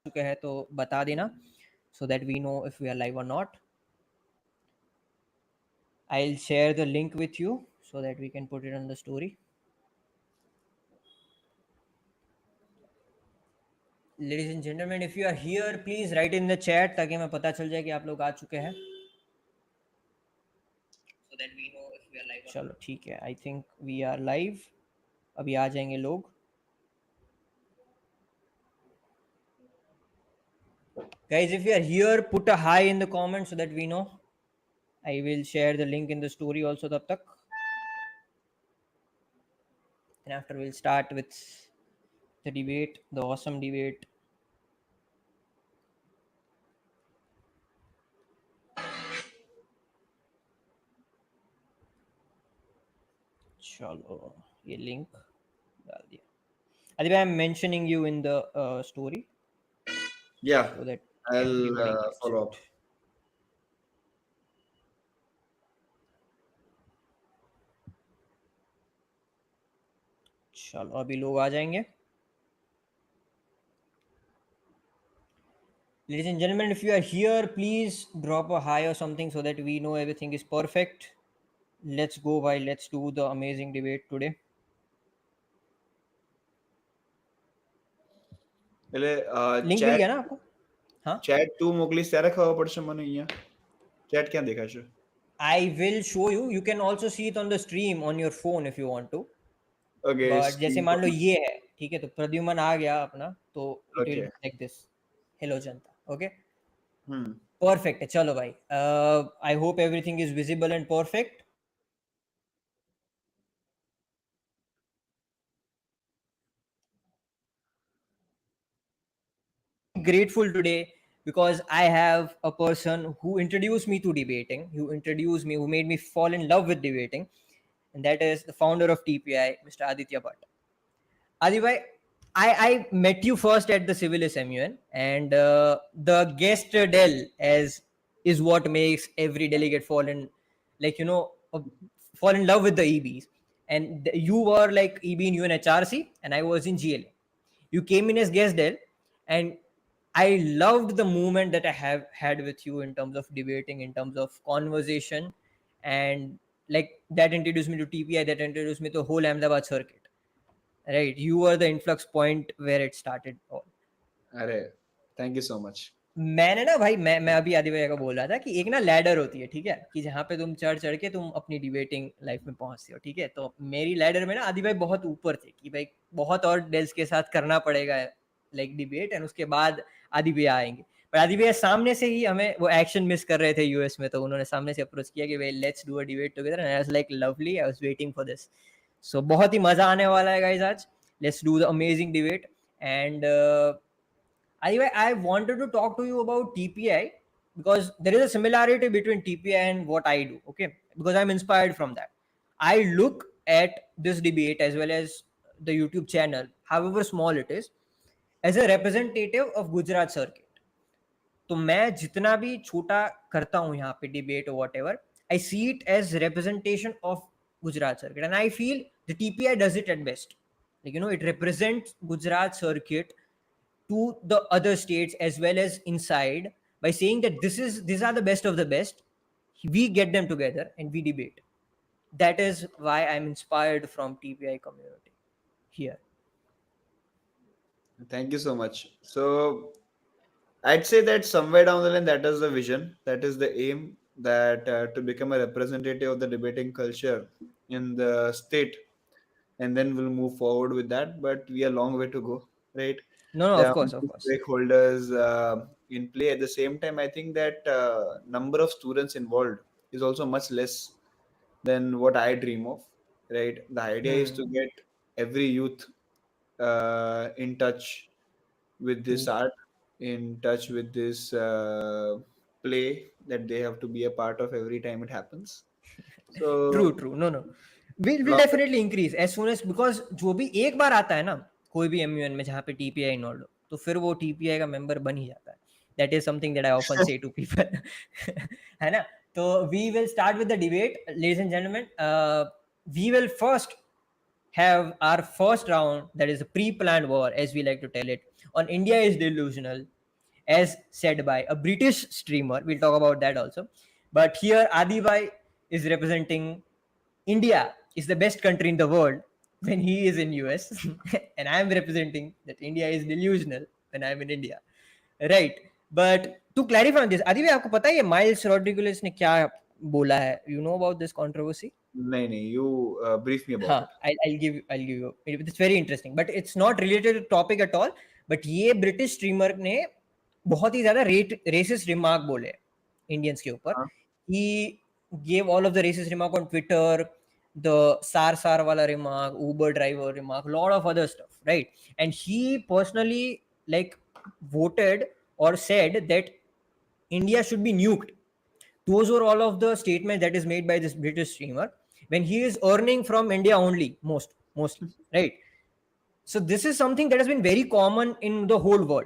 चुके हैं तो बता देना so that we know if we are live or not. I'll share the link with you so that we can put it on the story. Ladies and gentlemen, if you are here, please write in the chat ताकि मैं पता चल जाए कि आप लोग आ चुके हैं. So that we know if we are live. चलो ठीक है, I think we are live. अभी आ जाएंगे लोग. Guys, if you are here, put a hi in the comments so that we know. I will share the link in the story also तब तक. And after we'll start with the debate, the awesome debate. चलो ये link डाल दिया. Aditya, I'm mentioning you in the story. Yeah, so that I'll everybody gets follow it. up. चलो अभी लोग आ जाएंगे. Ladies and gentlemen, if you are here, please drop a hi or something so that we know everything is perfect. Let's go while let's do the amazing debate today. એટલે link मिल गया ना आपको? हाँ. Chat તું મોકલીશ ત્યારે ખબર પડશે મને અહીંયા ચેટ ક્યાં દેખાશે? I will show you. You can also see it on the stream on your phone if you want to. Okay, But जैसे screen मान लो पर- ये है, ठीक है, तो प्रद्युमन आ गया अपना, तो it will Okay. be like this. Hello Janata. Okay. Hmm. Perfect है. चलो भाई. I hope everything is visible and perfect. Grateful today because I have a person who introduced me to debating, who made me fall in love with debating, and that is the founder of TPI, Mr. Aditya Bhatt. Adibhai, I met you first at the Civil SMUN, and the guest Dell as is what makes every delegate fall in, like fall in love with the EBs. And you were like EB in UNHRC, and I was in GLA. You came in as guest Dell, and I loved the movement that I have had with you in terms of debating, in terms of conversation, and like that introduced me to TPI, that introduced me to the whole Ahmedabad circuit. Right, you were the influx point where it started all. अरे thank you so much. मैंने ना भाई मैं अभी आदि भैया का बोल रहा था कि एक ना लैडर होती है, ठीक है, कि जहाँ पे तुम चढ़ चढ़ के तुम अपनी डिबेटिंग लाइफ में पहुंचते हो, ठीक है. तो मेरी लैडर में ना आदि भाई बहुत ऊपर थे कि भाई बहुत और डेल्स के साथ करना पड़ेगा लाइक डिबेट, एंड उसके बाद आदि भैया आएंगे. पर आदि भैया सामने से ही हमें वो एक्शन मिस कर रहे थे यूएस में, तो उन्होंने सामने से अप्रोच किया कि भाई let's do a debate together, and I was like lovely, I was waiting for this. So बहुत ही मजा आने वाला है गाइस आज. Let's do the amazing debate. And anyway, I wanted to talk to you about TPI because there is a similarity between TPI and what I do, okay? Because I'm inspired from that. I look at this debate as well as the YouTube channel, however small it is, as a representative of Gujarat circuit. तो मैं जितना भी छोटा करता हूँ यहाँ पे debate और whatever, I see it as representation of Gujarat circuit, and I feel the TPI does it at best. It represents Gujarat circuit to the other states as well as inside by saying that these are the best of the best. We get them together and we debate. That is why I'm inspired from TPI community here. Thank you so much. So I'd say that somewhere down the line, that is the vision, that is the aim, that to become a representative of the debating culture in the state, and then we'll move forward with that. But we are a long way to go, right? No, There of are course, of many course. stakeholders in play. At the same time, I think that number of students involved is also much less than what I dream of, right? The idea is to get every youth in touch with this True. art, in touch with this play that they have to be a part of every time it happens. True, So, true. No. Will long, definitely increase as soon as, because जो भी एक बार आता है ना कोई भी MUN में जहाँ पे टीपीआई इन्वॉल्व हो, तो फिर वो टीपीआई का मेंबर बन ही जाता है. That is something that I often say to people. है ना. तो we will start with the debate, ladies and gentleman. We will first have our first round, that is a pre-planned war, as we like to tell it, on India is delusional, as said by a British streamer. We'll talk about that also. But here, Adibhai is representing India is the best country in the world when he is in US, and I'm representing that India is delusional when I'm in India, right? But to clarify on this, Adibhai, आपको पता है ये miles रॉड्रिगुलेस ने क्या बोला है? You know about this controversy? नहीं, you brief me about हाँ, it. I'll give you. It's very interesting, but it's not related to topic at all. But ये ब्रिटिश स्ट्रीमर ने बहुत ही ज्यादा रेसिस्ट रिमार्क बोले इंडियंस के ऊपर. हाँ. He gave all of the racist remark on Twitter, the sar wala remark, Uber driver remark, lot of other stuff, right? And he personally like voted or said that India should be nuked. Those were all of the statements that is made by this British streamer when he is earning from India only, mostly, right? So this is something that has been very common in the whole world.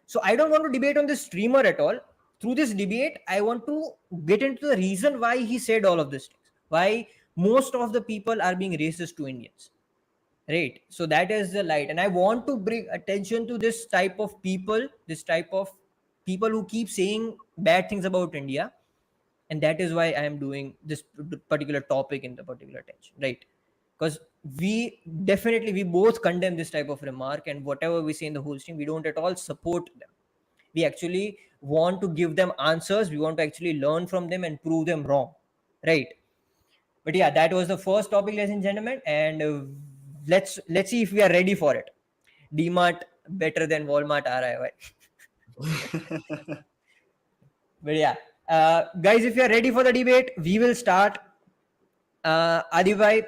So I don't want to debate on this streamer at all. Through this debate, I want to get into the reason why he said all of these things. Why most of the people are being racist to Indians. Right. So that is the light. And I want to bring attention to this type of people, this type of people who keep saying bad things about India. And that is why I am doing this particular topic in the particular attention. Right. Because we both condemn this type of remark, and whatever we say in the whole stream, we don't at all support them. We actually want to give them answers. We want to actually learn from them and prove them wrong, right? But yeah, that was the first topic, ladies and gentlemen, and let's see if we are ready for it. DMart better than Walmart aa raha hai, bhai. But yeah, guys, if you are ready for the debate, we will start. Adibhai,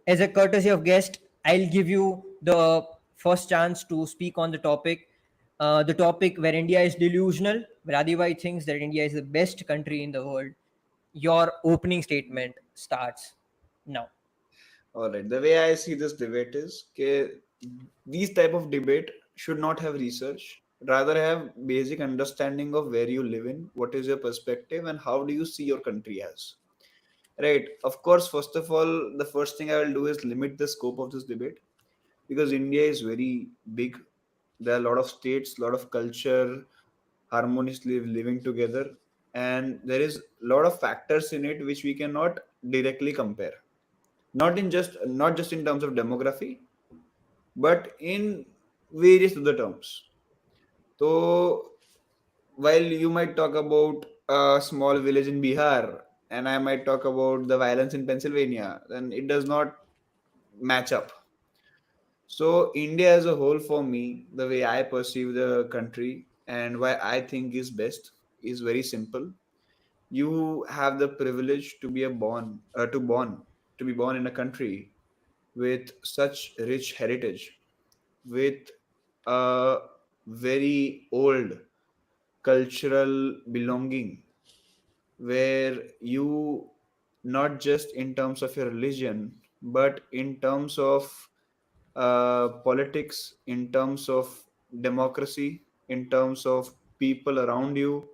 as a courtesy of guest, I'll give you the first chance to speak on the topic where India is delusional, where Adibhai thinks that India is the best country in the world. Your opening statement starts now. All right. The way I see this debate is these type of debate should not have research, rather have basic understanding of where you live in, what is your perspective, and how do you see your country as. Right. Of course, first of all, the first thing I will do is limit the scope of this debate because India is very big. There are a lot of states, a lot of culture, harmoniously living together, and there is a lot of factors in it which we cannot directly compare. Not just in terms of demography, but in various other terms. So while you might talk about a small village in Bihar and I might talk about the violence in Pennsylvania, then it does not match up. So India as a whole, for me, the way I perceive the country and why I think is best is very simple. You have the privilege to be a born to be born in a country with such rich heritage, with a very old cultural belonging, where you, not just in terms of your religion, but in terms of politics, in terms of democracy, in terms of people around you,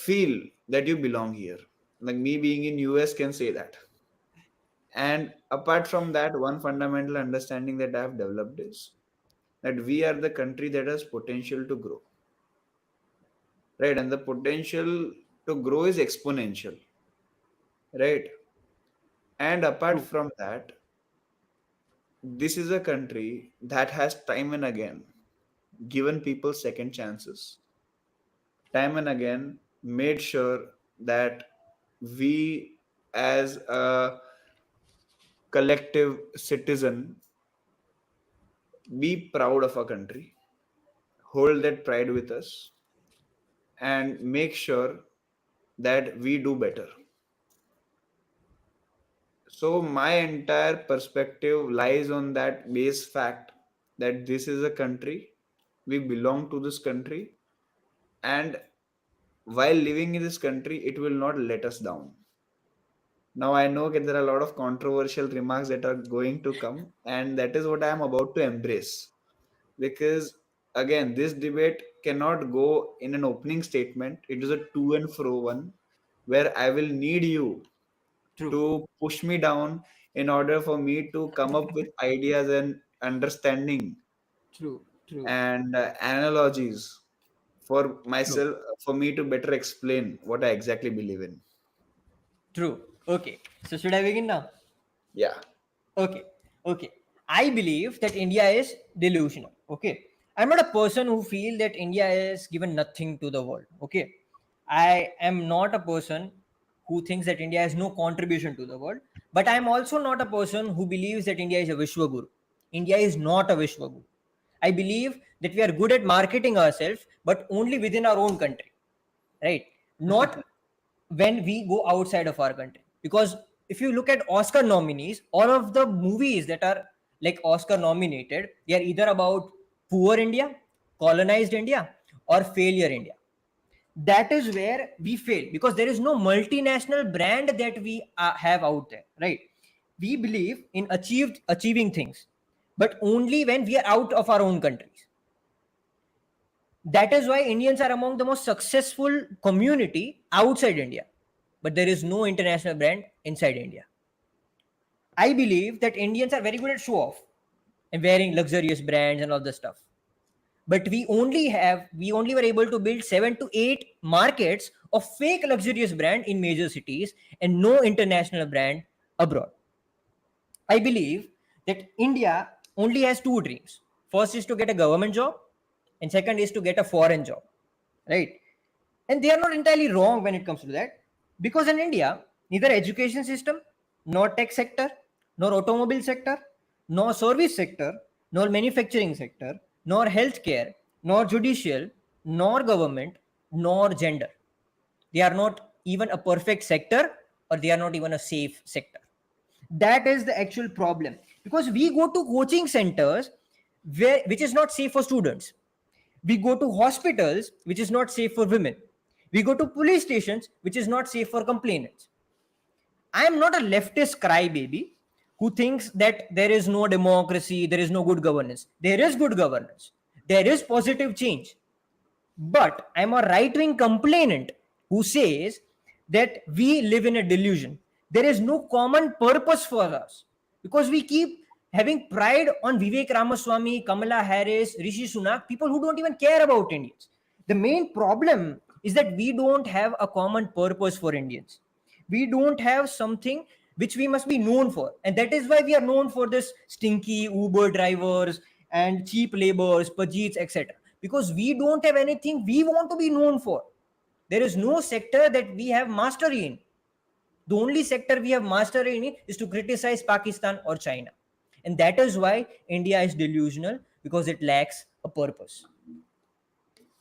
feel that you belong here. Like me being in US can say that. And apart from that, one fundamental understanding that I have developed is that we are the country that has potential to grow, right? And the potential to grow is exponential, right? And apart True. from that, this is a country that has time and again given people second chances, time and again made sure that we as a collective citizen be proud of our country, hold that pride with us, and make sure that we do better. So my entire perspective lies on that base fact that this is a country, we belong to this country, and while living in this country, it will not let us down. Now I know that there are a lot of controversial remarks that are going to come, and that is what I am about to embrace. Because again, this debate cannot go in an opening statement. It is a to and fro one where I will need you True. to push me down in order for me to come up with ideas and understanding True. True. and analogies for True. myself, for me to better explain what I exactly believe in. True. Okay. So should I begin now? Yeah. Okay, okay. I believe that India is delusional. Okay, I'm not a person who feel that India is given nothing to the world. Okay, I am not a person who thinks that India has no contribution to the world. But I am also not a person who believes that India is a Vishwaguru. India is not a Vishwaguru. I believe that we are good at marketing ourselves, but only within our own country, right? Not when we go outside of our country. Because if you look at Oscar nominees, all of the movies that are like Oscar nominated, they are either about poor India, colonized India, or failure India. That is where we fail, because there is no multinational brand that we have out there, right? We believe in achieving things, but only when we are out of our own countries. That is why Indians are among the most successful community outside India, but there is no international brand inside India. I believe that Indians are very good at show off and wearing luxurious brands and all this stuff. But we only were able to build 7 to 8 markets of fake luxurious brand in major cities and no international brand abroad. I believe that India only has two dreams. First is to get a government job, and second is to get a foreign job, right? And they are not entirely wrong when it comes to that, because in India, neither education system, nor tech sector, nor automobile sector, nor service sector, nor manufacturing sector, nor healthcare, nor judicial, nor government, nor gender, they are not even a perfect sector, or they are not even a safe sector. That is the actual problem, because we go to coaching centers which is not safe for students. We go to hospitals which is not safe for women. We go to police stations which is not safe for complainants. I am not a leftist crybaby who thinks that there is no democracy, there is no good governance. There is good governance, there is positive change, but I'm a right wing complainant who says that we live in a delusion. There is no common purpose for us, because we keep having pride on Vivek Ramaswamy, Kamala Harris, Rishi Sunak, people who don't even care about Indians. The main problem is that we don't have a common purpose for Indians. We don't have something which we must be known for. And that is why we are known for this stinky Uber drivers and cheap labors, Pajeets, etc. Because we don't have anything we want to be known for. There is no sector that we have mastery in. The only sector we have mastery in is to criticize Pakistan or China. And that is why India is delusional, because it lacks a purpose.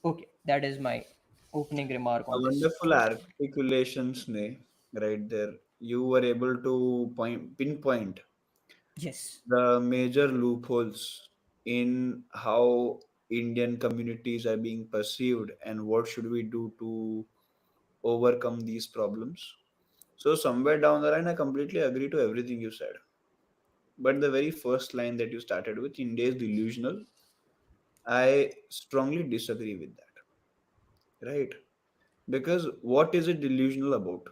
Okay, that is my opening remark A on this. wonderful articulation, Sneh, right there. You were able to pinpoint Yes. the major loopholes in how Indian communities are being perceived and what should we do to overcome these problems. So somewhere down the line, I completely agree to everything you said. But the very first line that you started with, India is delusional, I strongly disagree with that. Right? Because what is it delusional about?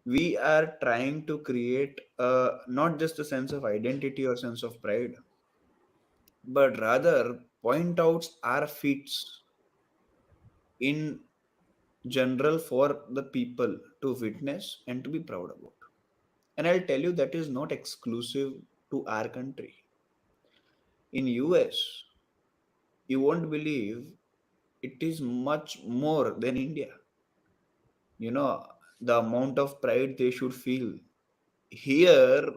We are trying to create not just a sense of identity or sense of pride, but rather point out our feats in general for the people to witness and to be proud about. And I'll tell you that is not exclusive to our country. In US, you won't believe it is much more than India. You know, the amount of pride they should feel. Here,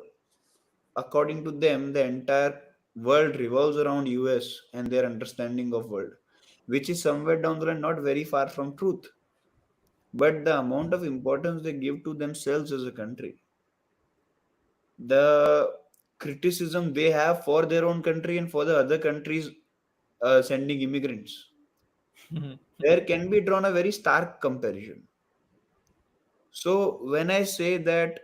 according to them, the entire world revolves around US and their understanding of world, which is somewhere down the line not very far from truth. But the amount of importance they give to themselves as a country, the criticism they have for their own country and for the other countries sending immigrants, there can be drawn a very stark comparison. So when I say that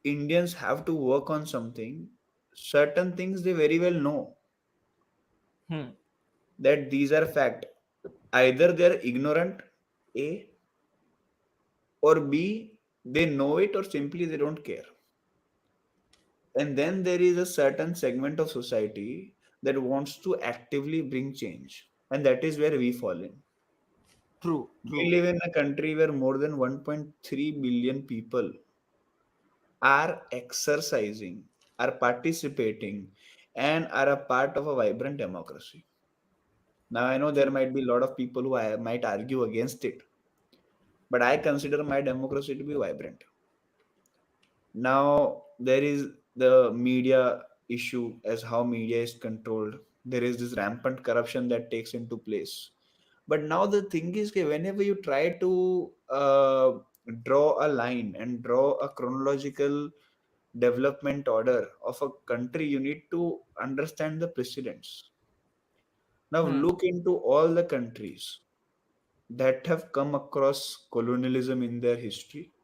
Indians have to work on something, certain things they very well know Hmm. that these are fact. Either they're ignorant, A, or B, they know it or simply they don't care. And then there is a certain segment of society that wants to actively bring change. And that is where we fall in. True, We true, live in a country where more than 1.3 billion people are exercising, are participating, and are a part of a vibrant democracy. Now, I know there true. might be a lot of people who might argue against it, but I consider my democracy to be vibrant. Now, there is the media issue as how media is controlled. There is this rampant corruption that takes into place. But now the thing is, that whenever you try to draw a line and draw a chronological development order of a country, you need to understand the precedents. Now, Hmm, look into all the countries that have come across colonialism in their history.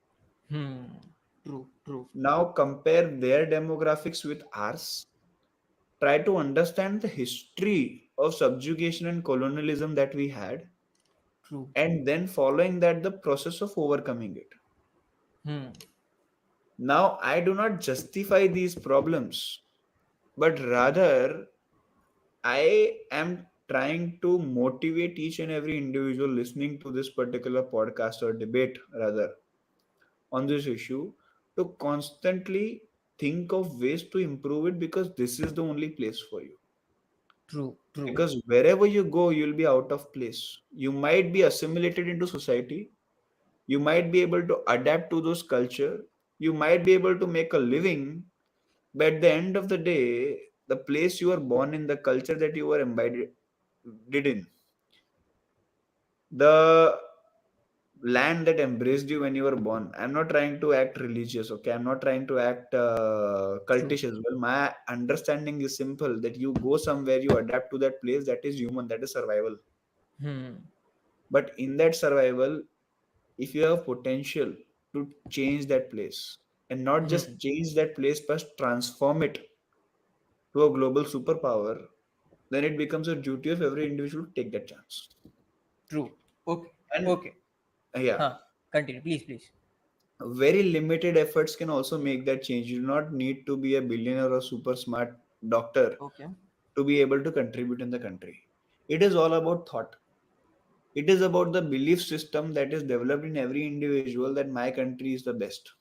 hmm. True, true, Now, compare their demographics with ours. Try to understand the history of subjugation and colonialism that we had, true. and then following that, the process of overcoming it. Hmm, Now, I do not justify these problems, but rather I am trying to motivate each and every individual listening to this particular podcast or debate, rather, on this issue to constantly think of ways to improve it, because this is the only place for you. true, true. Because wherever you go, you'll be out of place. You might be assimilated into society, you might be able to adapt to those culture, you might be able to make a living, but at the end of the day, the place you are born in, the culture that you were imbibed did in, the land that embraced you when you were born. I'm not trying to act religious, okay? I'm not trying to act True. cultish as well. My understanding is simple, that you go somewhere, you adapt to that place, that is human, that is survival. Hmm, But in that survival, if you have potential to change that place, and not hmm. just change that place, but transform it to a global superpower, then it becomes a duty of every individual to take that chance. True. Okay, And okay. yeah, Huh. Continue, please, please. very limited efforts can also make that change. You do not need to be a billionaire or super smart doctor Okay. to be able to contribute in the country. It is all about thought. It is about the belief system that is developed in every individual that my country is the best.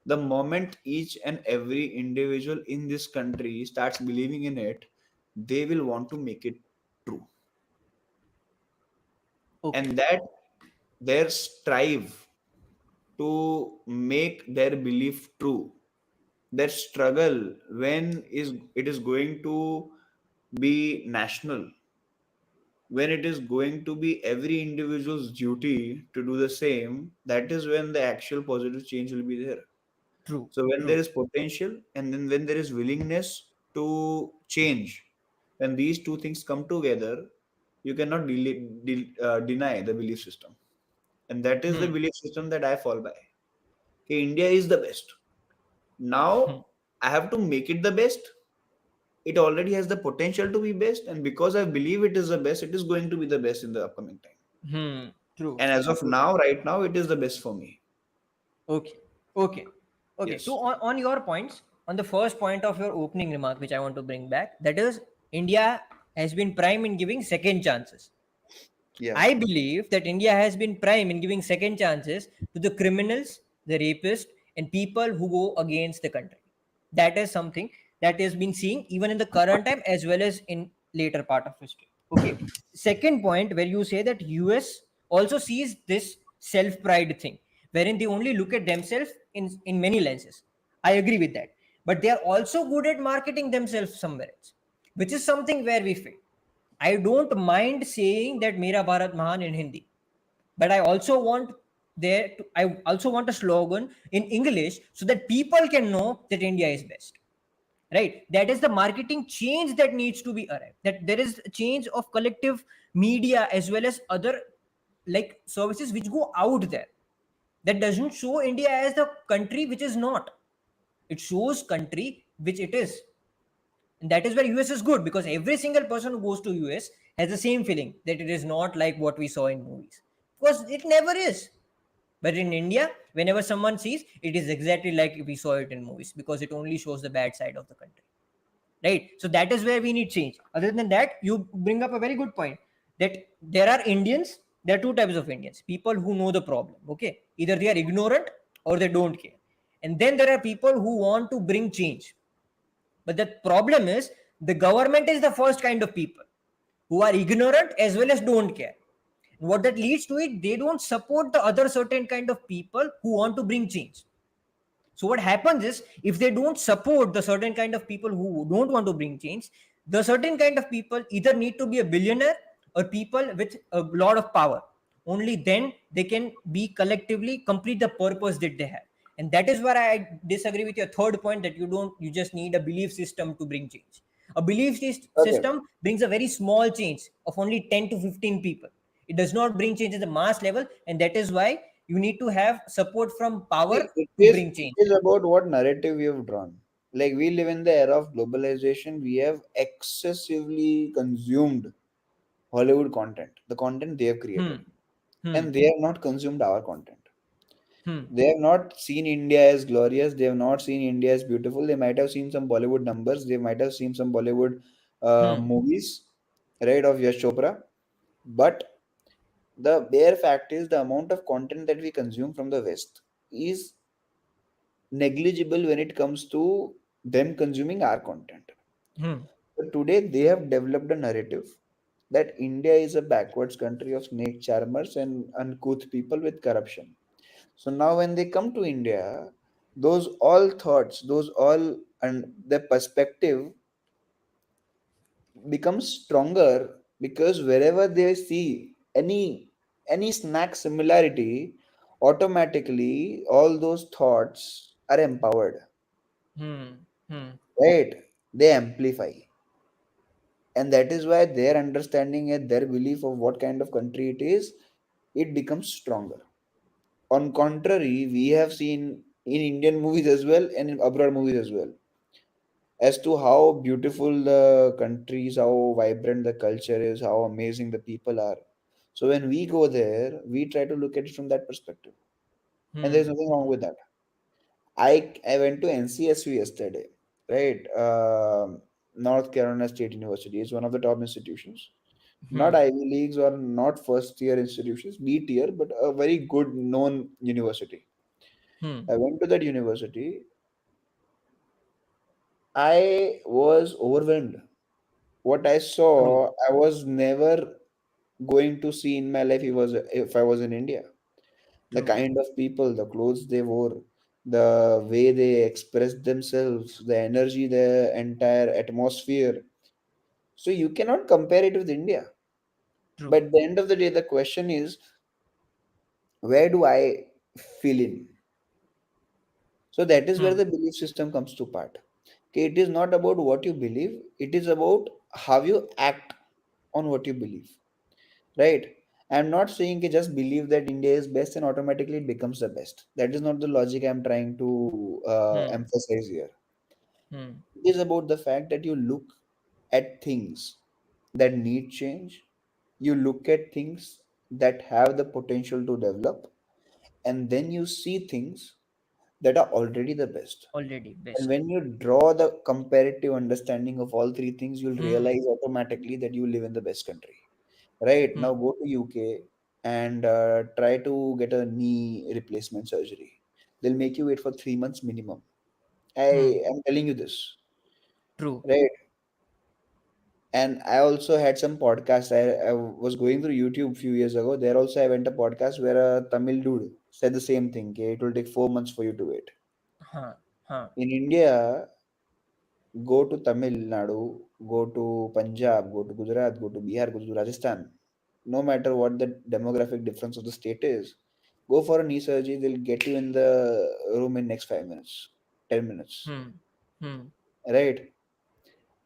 The moment each and every individual in this country starts believing in it, they will want to make it true. Okay. And that their strive to make their belief true, their struggle when is it is going to be national, when it is going to be every individual's duty to do the same, that is when the actual positive change will be there. True, So when there true. is potential, and then when there is willingness to change, when these two things come together, you cannot deny the belief system. And that is the Hmm, belief system that I fall by. Okay, India is the best. hmm, Now I have to make it the best. It already has the potential to be best, and because I believe it is the best, it is going to be the best in the upcoming time. hmm. True. And as of Okay. now, right now, it is the best for me. Okay. Okay. Okay. So Yes. on your points, on the first point of your opening remark, which I want to bring back, that is India has been prime in giving second chances. Yeah. I believe that India has been prime in giving second chances to the criminals, the rapists, and people who go against the country. That is something that has been seen even in the current time as well as in later part of history. Okay. Second point, where you say that US also sees this self pride thing, wherein they only look at themselves in many lenses. I agree with that, but they are also good at marketing themselves somewhere else, which is something where we fail. I don't mind saying that Mera Bharat Mahan in Hindi, but I also want a slogan in English so that people can know that India is best. Right? That is the marketing change that needs to be arrived. That there is a change of collective media as well as other like services which go out there. That doesn't show India as the country which is not. It shows country which it is, and that is where US is good, because every single person who goes to US has the same feeling that it is not like what we saw in movies, because it never is. But in India, whenever someone sees, it is exactly like we saw it in movies, because it only shows the bad side of the country. right? So that is where we need change. Other than that, you bring up a very good point that there are Indians, there are two types of Indians: people who know the problem, okay, either they are ignorant or they don't care, and then there are people who want to bring change. But the problem is the government is the first kind of people who are ignorant as well as don't care. And what that leads to it, they don't support the other certain kind of people who want to bring change. So what happens is, if they don't support the certain kind of people who don't want to bring change, the certain kind of people either need to be a billionaire or people with a lot of power. Only then they can be collectively complete the purpose that they have. And that is where I disagree with your third point, that you just need a belief system to bring change. A belief Okay. system brings a very small change of only 10 to 15 people. It does not bring change at the mass level, and that is why you need to have support from power See, it to is bring it change. is about what narrative we have drawn. Like we live in the era of globalization, we have excessively consumed Hollywood content, the content they have created, Hmm. Hmm. and they have not consumed our content. Hmm. They have not seen India as glorious. They have not seen India as beautiful. They might have seen some Bollywood numbers. They might have seen some Bollywood Hmm. movies, right, of Yash Chopra. But the bare fact is, the amount of content that we consume from the West is negligible when it comes to them consuming our content. Hmm. But today, they have developed a narrative that India is a backwards country of snake charmers and uncouth people with corruption. So now, when they come to India, those all thoughts, those all and their perspective becomes stronger because wherever they see any snack similarity, automatically all those thoughts are empowered, Hmm. Hmm. right? They amplify, and that is why their understanding and their belief of what kind of country it is, it becomes stronger. On contrary, we have seen in Indian movies as well and in abroad movies as well as to how beautiful the country is, how vibrant the culture is, how amazing the people are. So when we go there, we try to look at it from that perspective, and there's Hmm. nothing wrong Hmm. with that. I went to NCSU yesterday, right? North Carolina State University is one of the top institutions, not Hmm. Ivy Leagues or not first tier institutions, B tier, but a very good known university. Hmm. I went to that university. I was overwhelmed. What I True. saw, I was never going to see in my life if I was in India. The True. kind of people, the clothes they wore, the way they expressed themselves, the energy, the entire atmosphere. So you cannot compare it with India. True. But at the end of the day, the question is, where do I fill in? So that is where Hmm. the belief system comes to part. Okay, it is not about what you believe, it is about how you act on what you believe. Right? I'm not saying you just believe that India is best and automatically it becomes the best. That is not the logic I'm trying to Hmm. emphasize here. Hmm. It is about the fact that you look at things that need change, you look at things that have the potential to develop, and then you see things that are already the best. Already And best. when you draw the comparative understanding of all three things, you'll Hmm. realize automatically that you live in the best country. Right now, Hmm. go to UK and try to get a knee replacement surgery. They'll make you wait for 3 months minimum. Hmm. I am telling you this, True. right? And I also had some podcast. I was going through YouTube a few years ago. There also I went a podcast where a Tamil dude said the same thing. Okay, it will take 4 months for you to wait. Huh. Huh. In India, go to Tamil Nadu, go to Punjab, go to Gujarat, go to Bihar, go to Rajasthan. No matter what the demographic difference of the state is, go for a knee surgery. They'll get you in the room in next 5 minutes, 10 minutes, Hmm. Hmm. right?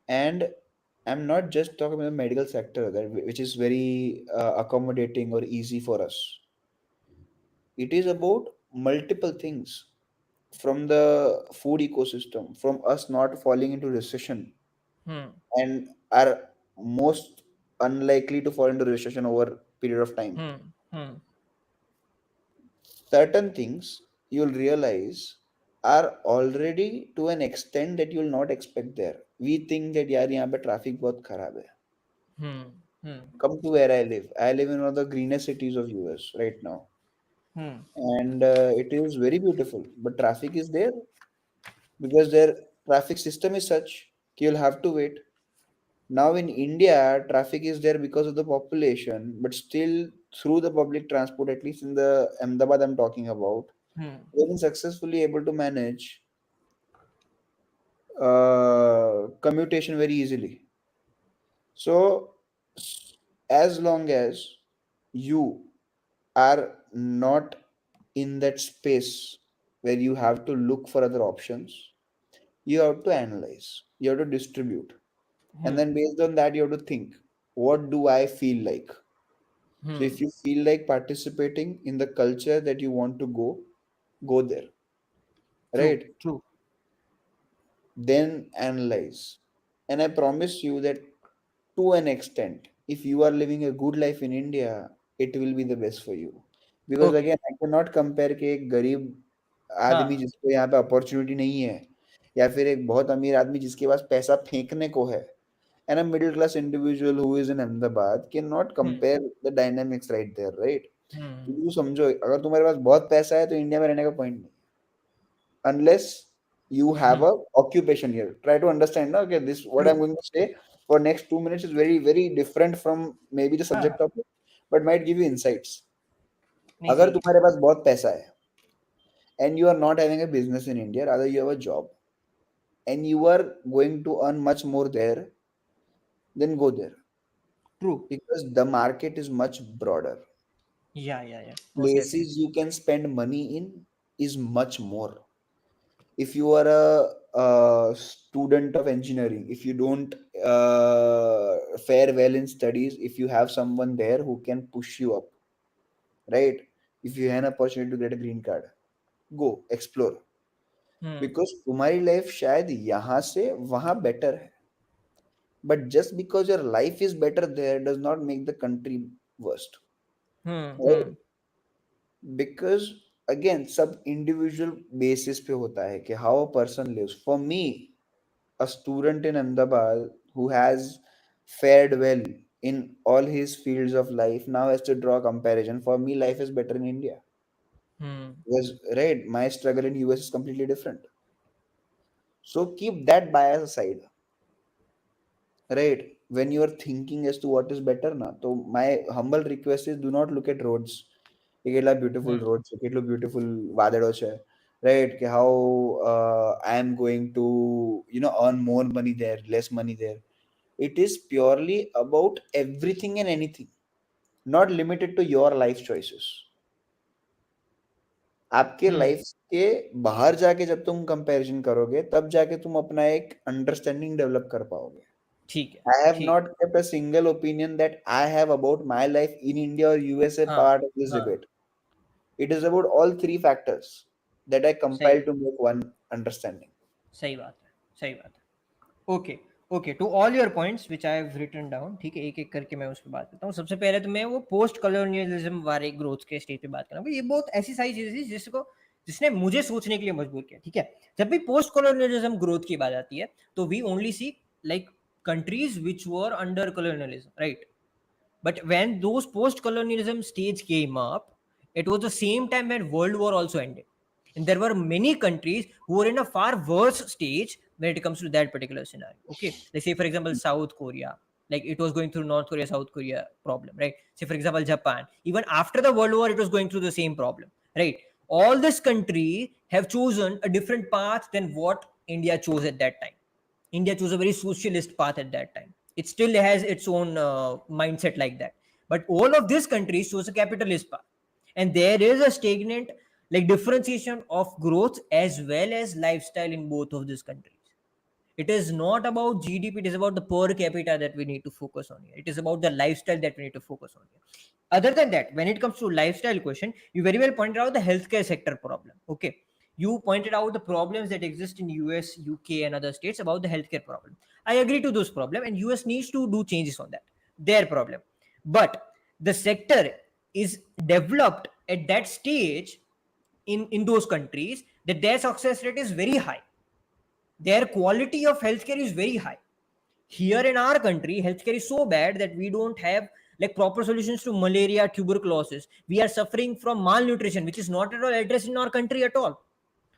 And I'm not just talking about the medical sector, which is very accommodating or easy for us. It is about multiple things from the food ecosystem, from us not falling into recession Hmm. and are most unlikely to fall into recession over period of time. Hmm. Hmm. Certain things you'll realize are already to an extent that you'll not expect there. We think that यार यहाँ पे traffic बहुत खराब है. Hmm. Hmm. Come to where I live. I live in one of the greenest cities of US right now, Hmm. and it is very beautiful. But traffic is there because their traffic system is such that you'll have to wait. Now in India, traffic is there because of the population, but still through the public transport, at least in the Ahmedabad I'm talking about, Hmm. they've been successfully able to manage commutation very easily. So, as long as you are not in that space where you have to look for other options, you have to analyze, you have to distribute, and Hmm. then based on that, you have to think, what do I feel like? So, Hmm. if you feel like participating in the culture that you want to go there, True. right? True. Then analyze. And I promise you that to an extent, if you are living a good life in India, it will be the best for you. Because Okay. again, I cannot compare कि एक गरीब आदमी हाँ. जिसको यहाँ पे opportunity नहीं है या फिर एक बहुत अमीर आदमी जिसके पास पैसा फेंकने को है and a middle class individual who is in Ahmedabad cannot Hmm. compare the dynamics right there, right? Hmm. क्योंकि तू समझो अगर तुम्हारे पास बहुत पैसा है तो इंडिया में रहने का पॉइंट नहीं unless you have Hmm. a occupation here. Try to understand. No? Okay, this what I'm True. going to say for next 2 minutes is very very different from maybe the subject हाँ. topic, but might give you insights. नहीं अगर सही है. तुम्हारे पास बहुत पैसा है and you are not having a business in India, rather you have a job and you are going to earn much more there, then go there True. because the market is much broader. Yeah. Yeah. Yeah. Most definitely. Places you can spend money in is much more. If you are a student of engineering, if you don't fare well in studies, if you have someone there who can push you up, right? If you have an opportunity to get a green card, go explore. Hmm. Because तुम्हारी life शायद यहाँ से वहाँ better है, but just because your life is better there does not make the country worst, Hmm. right? Hmm. Because again सब individual basis पे होता है कि how a person lives. For me, a student in Ahmedabad who has fared well in all his fields of life now has to draw a comparison. For me, life is better in India. Hmm. Because, right, my struggle in US is completely different. So keep that bias aside, right? When you are thinking as to what is better now. So my humble request is do not look at roads. કે કેટલા beautiful Hmm. roads છે કેટલું beautiful વાદળો છે, right? કે how I am going to earn more money there, less money there. It is purely about everything and anything, not limited to your life choices. आपके Hmm. Life के बाहर जाके जब तुम कंपैरिजन करोगे तब जाके तुम अपना एक अंडरस्टैंडिंग डेवलप कर पाओगे. ठीक है. I have ठीक. not kept a single opinion that I have about my life in India or USA हाँ. part of this हाँ. debate. It is about all three factors that I सही compile है. to make one understanding. सही बात है. सही बात है. Okay. Okay, to all your points which I have written down, ठीक है, एक एक करके मैं उस पर बात करता हूँ. सबसे पहले तो मैं वो पोस्ट कॉलोनियलिज्म वाले ग्रोथ के स्टेज पे बात करूँगा. ये बहुत ऐसी सारी चीजें थी जिसने मुझे सोचने के लिए मजबूर किया. ठीक है, जब भी पोस्ट कॉलोनियलिज्म ग्रोथ की बात आती है तो we only see like countries which were under colonialism, right? But when those post-colonialism stage came up, it was the same time when World War also ended. And there were many countries who were in a far worse stage when it comes to that particular scenario. Okay. Let's say, for example, South Korea. Like it was going through North Korea, South Korea problem, right? Say, for example, Japan. Even after the World War, it was going through the same problem, right? All this country have chosen a different path than what India chose at that time. India chose a very socialist path at that time. It still has its own mindset like that. But all of these countries chose a capitalist path. And there is a stagnant like differentiation of growth as well as lifestyle in both of these countries. It is not about GDP, it is about the per capita that we need to focus on here. It is about the lifestyle that we need to focus on here. Other than that, when it comes to lifestyle question, you very well pointed out the healthcare sector problem. Okay. You pointed out the problems that exist in US, UK, and other states about the healthcare problem. I agree to those problems, and US needs to do changes on that. Their problem. But the sector is developed at that stage in those countries that their success rate is very high. their quality of healthcare is very high. Here in our country, healthcare is so bad that we don't have like proper solutions to malaria, tuberculosis. We are suffering from malnutrition, which is not at all addressed in our country at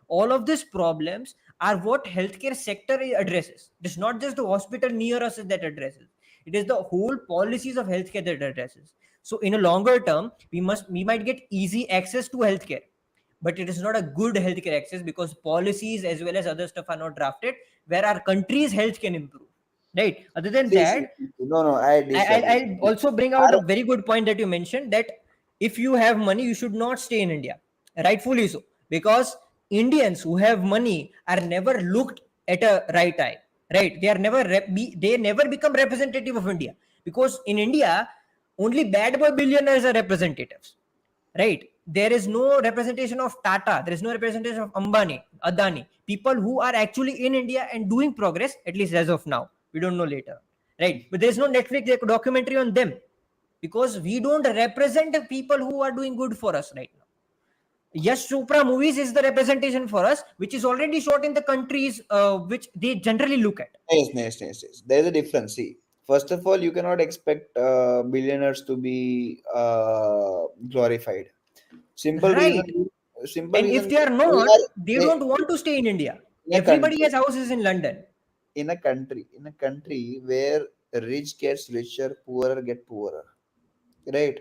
all of these problems are what healthcare sector addresses. It is not just the hospital near us that addresses, it is the whole policies of healthcare that addresses. So in a longer term, we might get easy access to healthcare, but it is not a good healthcare access because policies as well as other stuff are not drafted where our country's health can improve, right? Other than See, that, no, no, I disagree. I'll also bring out a Our, very good point that you mentioned, that if you have money, you should not stay in India. Rightfully so, because Indians who have money are never looked at a right eye. Right? They are never they never become representative of India, because in India only bad boy billionaires are representatives. Right? There is no representation of Tata. There is no representation of Ambani, Adani. People who are actually in India and doing progress, at least as of now. We don't know later, right? But there's no Netflix documentary on them because we don't represent the people who are doing good for us right now. Yes, Chopra movies is the representation for us, which is already shot in the countries which they generally look at. yes, yes, yes, yes. There's a difference. See, first of all, you cannot expect billionaires to be glorified. Simple reason. Right. Simple And if reason. they are We not, are they don't want to stay in India. in a Everybody country, has houses in London. in a country where rich gets richer, poorer get poorer. Right.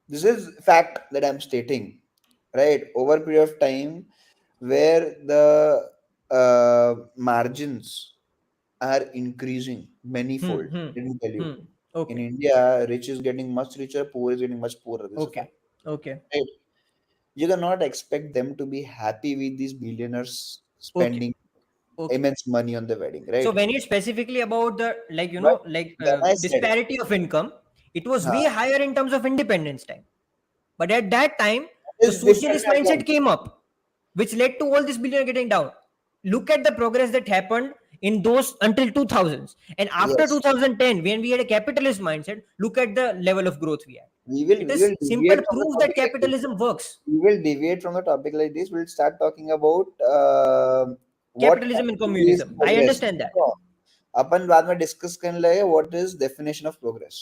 This is fact that I'm stating. Right. Over a period of time, where the margins are increasing Hmm, manifold. hmm, Didn't tell you. hmm. In Okay. India, rich is getting much richer, poor is getting much poorer. This is a Okay. fact. Okay. Right? You cannot expect them to be happy with these billionaires Okay. spending Okay. immense money on the wedding, So right? when it's specifically about the But when I said, disparity of income, it was huh, way higher in terms of independence time. But at that time, it the is different socialist again. mindset came up, which led to all this billionaire getting down. Look at the progress that happened in those until 2000s, and after Yes, 2010, when we had a capitalist mindset, look at the level of growth we had. we will It we is will simple deviate from the proof that topic like this. capitalism works. We will deviate from the topic like this. We'll start talking about what Capitalism and actually is communism. I progress. understand that. So, अपन बाद में discuss करने लगे what is definition of progress.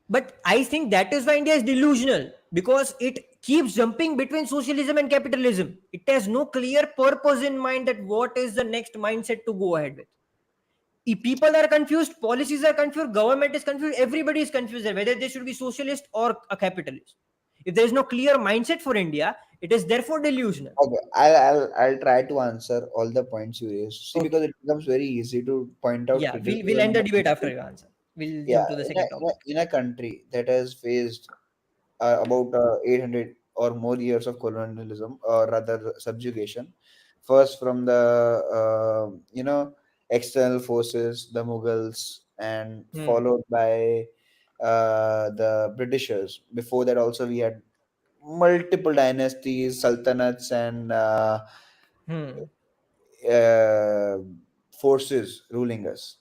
But I think that is why India is delusional, because it keeps jumping between socialism and capitalism. It has no clear purpose in mind that what is the next mindset to go ahead with. If people are confused, policies are confused, government is confused, everybody is confused whether they should be socialist or a capitalist. If there is no clear mindset for India, it is therefore delusional. Okay, I'll try to answer all the points you raised. See, because Okay. it becomes very easy to point out Yeah, we'll criticism end in the a debate after country. your answer. We'll Yeah, jump to the in a, second in a, topic. in a country that has faced about 800 or more years of colonialism, or rather subjugation, first from the external forces, the Mughals, and Hmm. followed by the Britishers. Before that, also we had multiple dynasties, sultanates, and Hmm. uh, forces ruling us.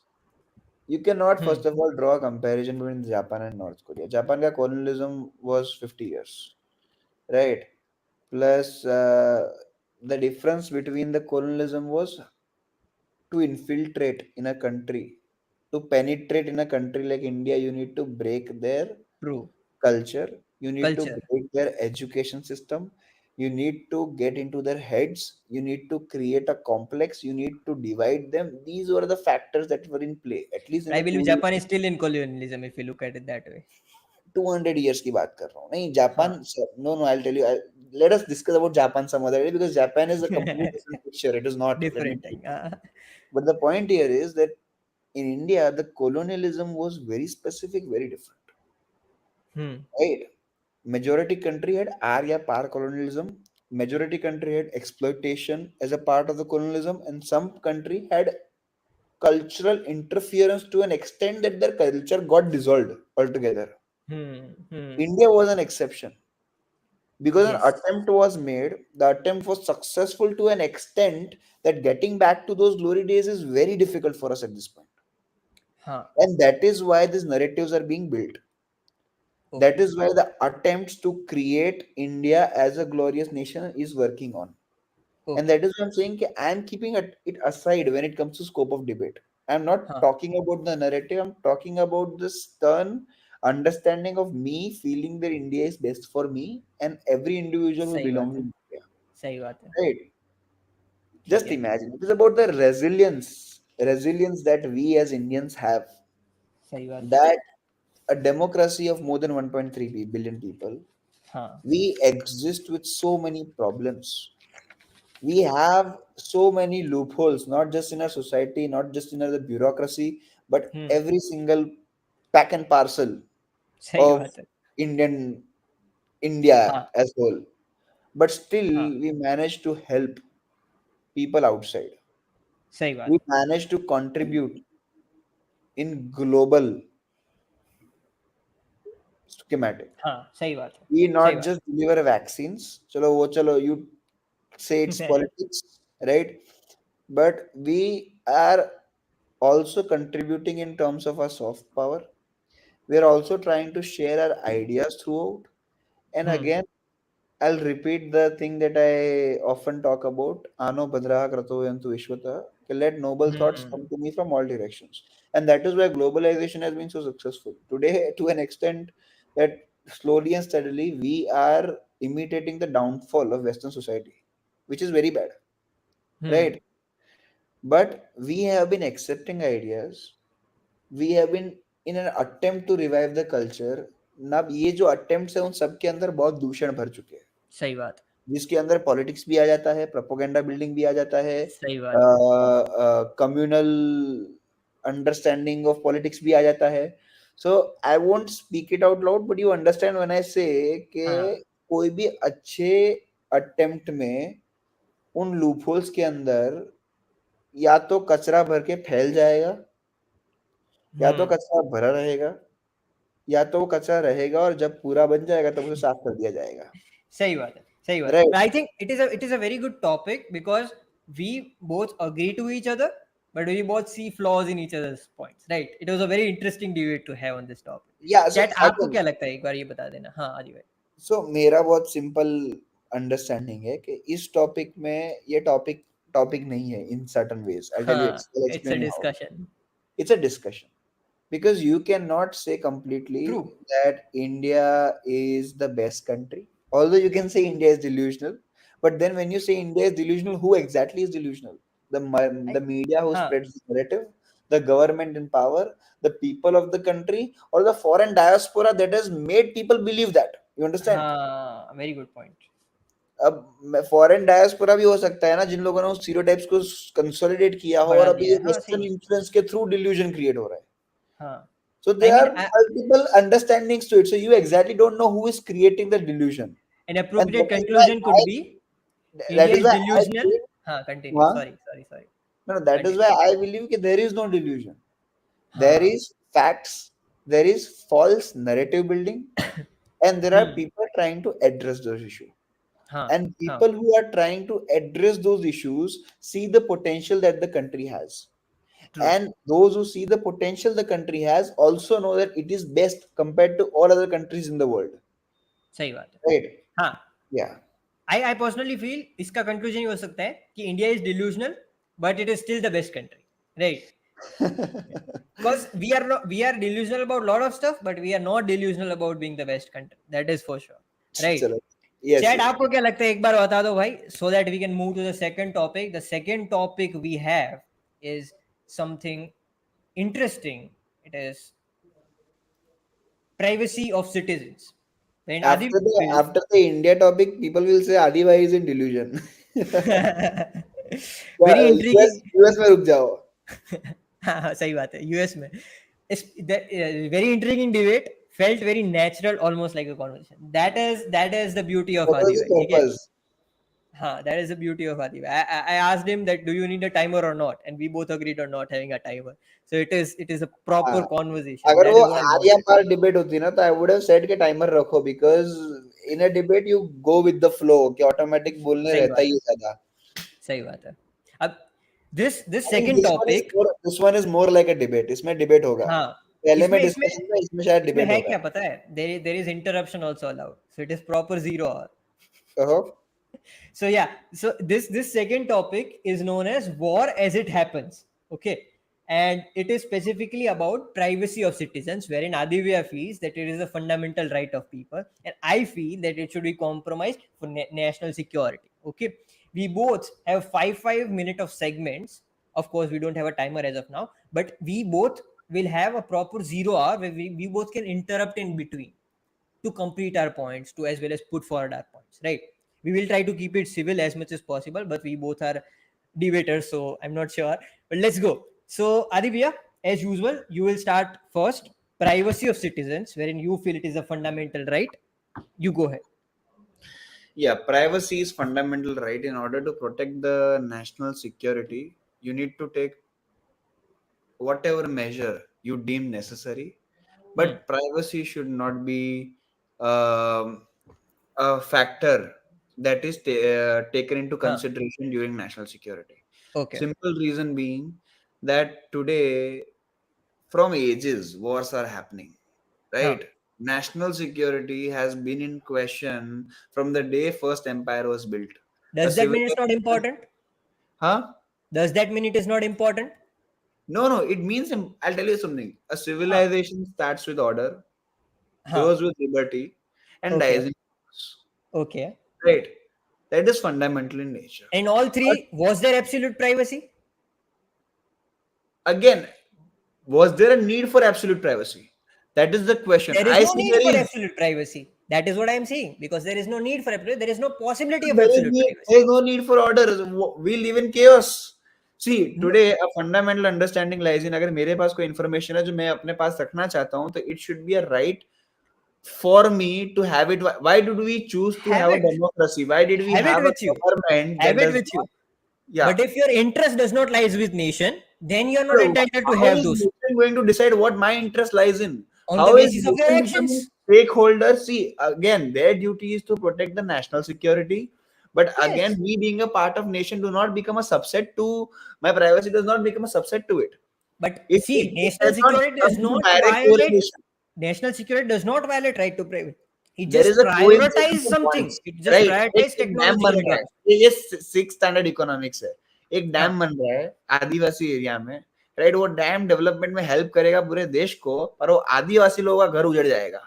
You cannot, Hmm. first of all, draw a comparison between Japan and North Korea. Japan ka colonialism was 50 years, right? Plus, the difference between the colonialism was to infiltrate in a country, to penetrate in a country like India, you need to break their True. culture, you need to Culture. break their education system, you need to get into their heads, you need to create a complex, you need to divide them. These were the factors that were in play, at least in I the believe Japan is still in colonialism if you look at it that way. 200 years की बात कर रहा हूँ नहीं Japan. Huh. No, no, I'll tell you, let us discuss about Japan some other day, because Japan is a completely different picture. It is not, let me Different tell you. thing. But the point here is that in India the colonialism was very specific, very different, Hmm. right? Majority country had Arya par colonialism, majority country had exploitation as a part of the colonialism, and some country had cultural interference to an extent that their culture got dissolved altogether. Hmm. Hmm. India was an exception because an Yes. attempt was made. The attempt was successful to an extent that getting back to those glory days is very difficult for us at this point. Huh. And that is why these narratives are being built. That Okay. is why the attempts to create India as a glorious nation is working on. And okay. that is why I'm saying I am keeping it aside when it comes to scope of debate. I'm not हाँ, talking about the narrative. I'm talking about the stern understanding of me feeling that India is best for me and every individual who सही बात belongs है, in India. सही बात है. Right? ठीक Just है. imagine. It is about the resilience that we as Indians have. सही बात है. That a democracy of more than 1.3 billion people, हाँ. we exist with so many problems. We have so many loopholes, not just in our society, not just in our bureaucracy, but hmm. every single pack and parcel सही of बात है. Indian India हाँ, as whole. But still, हाँ. we manage to help people outside. सही We बात है. manage to contribute in global schematic. हाँ, सही बात है. We सही not बात just deliver vaccines. चलो वो चलो you say it's है. politics, right? But we are also contributing in terms of our soft power. We are also trying to share our ideas throughout. And hmm. again, I'll repeat the thing that I often talk about. Ano badraha kratoyantu vishwata. Let noble thoughts hmm. come to me from all directions. And that is why globalization has been so successful. Today, to an extent that slowly and steadily, we are imitating the downfall of Western society, which is very bad, hmm. right? But we have been accepting ideas. We have been in an attempt to revive the culture. ना ये जो attempts है उन सब के अंदर बहुत दूषण भर चुके हैं, सही बात है. जिसके अंदर पॉलिटिक्स भी आ जाता है, प्रोपोगेंडा बिल्डिंग भी आ जाता है, सही बात है. कम्युनल अंडरस्टैंडिंग ऑफ पॉलिटिक्स भी आ जाता है. So I won't speak it out loud but you understand when I say कि हाँ. कोई भी अच्छे अटेम्प्ट में उन लूपहोल्स के अंदर या तो कचरा भर के फैल जाएगा, या तो हुँ. कचरा भरा रहेगा, या तो वो कचरा रहेगा और जब पूरा बन जाएगा तब उसे साफ कर दिया जाएगा. सही बात है, सही बात है. Right. I think it is a very good topic because we both agree to each other, but we both see flaws in each other's points, right? It was a very interesting debate to have on this topic. या सो chat आपको again, क्या लगता है एक बार ये बता देना. हाँ, आदि भाई. सो मेरा बहुत सिंपल अंडरस्टैंडिंग है कि इस टॉपिक में ये टॉपिक टॉपिक नहीं है in certain ways. I tell you, हाँ, I it's a explain you how. Discussion. It's a discussion because you cannot say completely true. that India is the best country. Although you can say India is delusional, but then when you say India is delusional, who exactly is delusional? The media who हाँ, spreads the narrative, the government in power, the people of the country, or the foreign diaspora that has made people believe that. You understand? हाँ, very good point. अब foreign diaspora भी हो सकता है ना, जिन लोगों ने उस स्टीरियोटाइप्स को कंसोलिडेट किया हो और बढ़ा अभी दिया ये है. हाँ, वेस्टर्न सही है. इन्फ्लुएंस के थ्रू डिल्यूजन क्रिएट हो रहा है. हाँ. So I there mean are multiple understandings to it. So you exactly don't know who is creating the delusion, an and appropriate conclusion could be that India is is why I delusional. believe, हाँ, continue. huh? Sorry, sorry, sorry. No, that is why continue. I believe that there is no delusion. There हाँ. is facts, there is false narrative building, and there are hmm. people trying to address those issues. हाँ. And हाँ. people who are trying to address those issues see the potential that the country has. True. And those who see the potential the country has also know that it is best compared to all other countries in the world. सही बात है. Right? हाँ. Yeah. I personally feel इसका conclusion ये हो सकता है कि India is delusional but it is still the best country, right? Because we are delusional about a lot of stuff, but we are not delusional about being the best country. That is for sure, right? चलो. Yes, chat yes. आपको क्या लगता है एक बार बता दो भाई, so that we can move to the second topic. The second topic we have is something interesting. It is privacy of citizens. When Adi will After the India topic, people will say Adi bhai is in delusion. या very intriguing. US में रुक जाओ. हाँ, हाँ, सही बात है. US में इस very intriguing debate felt very natural, almost like a conversation. That is the beauty of What was Adi the bhai, ठीक है? purpose? हाँ, that is the beauty of Adi bhai. I asked him that do you need a timer or not, and we both agreed on not having a timer. So it is a proper हाँ. conversation. अगर That वो is what I Arya wanted. पार डिबेट होती ना तो I would have said के timer रखो because in a debate you go with the flow कि ऑटोमेटिक बोलने सही रहता बात ही है, है ज्यादा. सही बात है. अब this I think second topic. this one is more like a debate. इसमें डिबेट होगा. हाँ, पहले में इसमें इसमें डिस्कशन था, इसमें शायद इसमें डिबेट है होगा. क्या पता है? There is interruption also allowed, so it is proper 0 hour. कहो. So yeah, so this second topic is known as war as it happens. Okay. And it is specifically about privacy of citizens, wherein Adivya feels that it is a fundamental right of people, and I feel that it should be compromised for national security. Okay, we both have five minute of segments. Of course, we don't have a timer as of now, but we both will have a proper 0 hour where we both can interrupt in between to complete our points, to as well as put forward our points, right? We will try to keep it civil as much as possible, but we both are debaters, so I'm not sure, but let's go. So Adivya, as usual, you will start first. Privacy of citizens, wherein you feel it is a fundamental right. You go ahead. Yeah, privacy is fundamental right. In order to protect the national security, you need to take whatever measure you deem necessary, Hmm. but privacy should not be um, a factor that is taken into Huh. consideration during national security. Okay. Simple reason being that today, from ages, wars are happening, Huh. right? National security has been in question from the day first empire was built. A Does that mean it's not civilization, important? huh? Does that mean it is not important? No, no, it means I'll tell you something. A Huh. civilization starts with order, Huh. grows with liberty, and Okay. dies in chaos. Okay. Right? That is fundamental in nature. In all But three, was there absolute privacy? again, was there a need for absolute privacy? That is the question. There is I no see need there for is. absolute privacy. That is what I am saying. Because there is no need for absolute, there is no possibility of There is absolute need. privacy. There is no need for order. We live in chaos. See, No, today a fundamental understanding lies in अगर मेरे पास कोई information है जो मैं अपने पास रखना चाहता हूँ तो it should be a right for me to have it. Why did we choose to have have a it. democracy? Why did we Have it have a with you. government that Have it does with not? you. Yeah. But if your interest does not lies with nation, then you are not Bro, entitled to how have is those nation going to decide what my interest lies in? on the How is basis of your nation becoming actions. stakeholder? See, again, their duty is to protect the national security. But again, Yes. me being a part of nation do not become a subset to my privacy does not become a subset to it. But It see, national does not security come does into not direct violate correlation. national security does not violate right to privacy. It There is just a prioritize coincidence of something. points, It just right? prioritize एक dam technological बन रहा है, advance. ये 6 standard economics है. एक Huh. Dam बन रहा है आदिवासी एरिया में, राइट? वो डैम डेवलपमेंट में हेल्प करेगा पूरे देश को, पर वो आदिवासी लोगों का घर उजड़ जाएगा.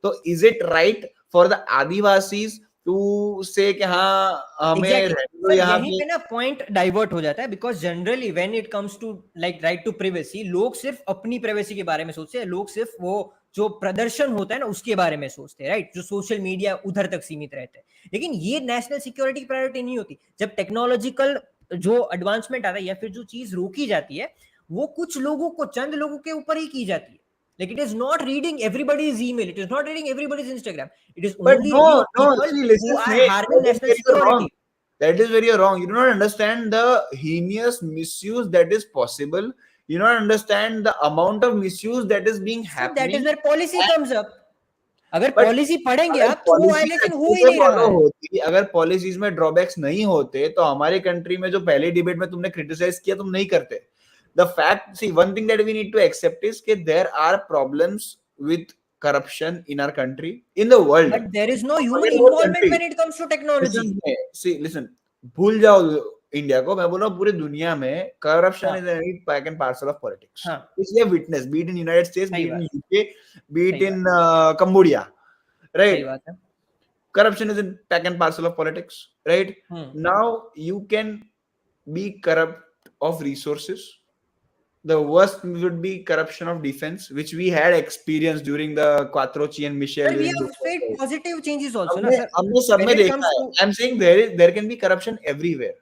तो is it right for the Adivasis to say कि हाँ हमें एग्जैक्टली रहने दो सर, यहाँ यहीं पे? पे ना पॉइंट डाइवर्ट हो जाता है, because generally when it comes to like right to privacy, लोग सिर्फ अपनी प्राइवेसी के बारे में सोचते हैं. लोग सिर्फ वो जो प्रदर्शन होता है ना उसके बारे में सोचते हैं, राइट? जो सोशल मीडिया उधर तक सीमित रहते हैं. लेकिन ये नेशनल सिक्योरिटी की प्रायोरिटी नहीं होती. जब टेक्नोलॉजिकल जो एडवांसमेंट आता है या फिर जो चीज रोकी जाती है, वो कुछ लोगों को, चंद लोगों के ऊपर ही की जाती है. Like it is not reading everybody's email. It is not reading everybody's Instagram. It is But only reading no, no, people see, who listen, are mate, harming that is national where you're wrong. security. That is where you're wrong. You do not understand the heinous misuse that is possible. You don't understand the amount of misuse that is being So that is happening. where policy And, comes up. अगर but policy पढ़ेंगे अगर आप तो वो policies violation हो अच्छे ही से नहीं रहा फॉलो है. होती, अगर पॉलिसीज में ड्रॉबैक्स नहीं होते, तो हमारे कंट्री में जो पहले डिबेट में तुमने क्रिटिसाइज किया तुम नहीं करते. The fact, see, one thing that we need to accept is that there are problems with corruption in our country, in the world. But there is no human Forget about involvement country. when it comes to technology. Listen, see, listen. भूल जाओ India को, मैं बोल रहा हूँ पूरी दुनिया में corruption हाँ. is a pack and parcel of politics. हाँ. Which we have witnessed, be it in United States, be सही it in बात. UK, be it सही बात. in Cambodia, सही right? बात है. Corruption is a pack and parcel of politics, right? Hmm. Now you can be corrupt of resources. The worst would be corruption of defense, which we had experienced during the Quattrochi and Michel But we during have the faced positive changes also, na हमने sir. हमने सब When में it देखा comes है. to I'm saying there can be corruption everywhere,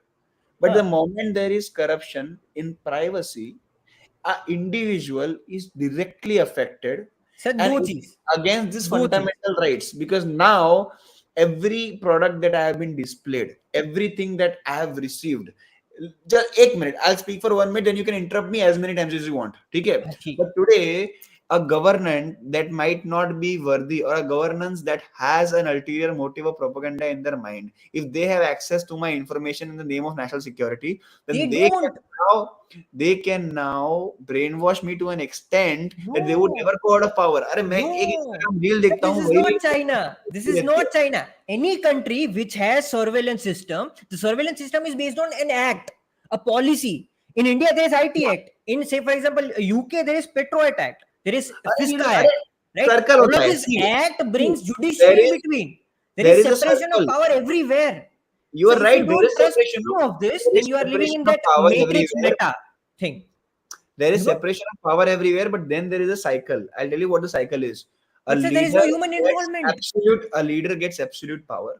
but the हाँ. moment there is corruption in privacy, a individual is directly affected, sir and दो it चीज, is against this दो चीज. fundamental rights, because now every product that I have been displayed, everything that I have received, just 1 minute, I'll speak for 1 minute, then you can interrupt me as many times as you want, ठीक है? हाँ, ठीक But है. today a government that might not be worthy, or a governance that has an ulterior motive of propaganda in their mind, if they have access to my information in the name of national security, then They don't. they can now brainwash me to an extent that they would No. never go out of power. अरे मैं एक No, Instagram reel but देखता this हूँ, is वही not China. This is रहती है. not China. Any country which has surveillance system, the surveillance system is based on an act, a policy. In India, there is IT Act. In, say, for example, UK, there is Petro Act. There is अरे FISCA अरे Act. Right? Circle All होता of है. this act See, brings there judiciary in is between. There there is is a separation of circle. power everywhere. You So are if you right. There don't is trust separation any of this, there then is you are living separation in of that powers matrix everywhere. meta thing. There is You know? separation of power everywhere, but then there is a cycle. I'll tell you what the cycle is. But sir, there is no human involvement. A leader gets absolute power,